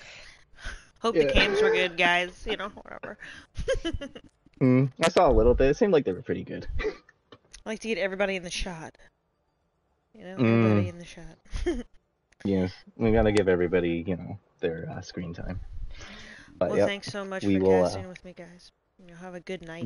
Hope the cams were good, guys. You know, whatever. I saw a little bit. It seemed like they were pretty good. I like to get everybody in the shot. You know, everybody in the shot. Yes, we gotta give everybody, their screen time. But, Well, yep, thanks so much we for will, casting with me, guys. Have a good night.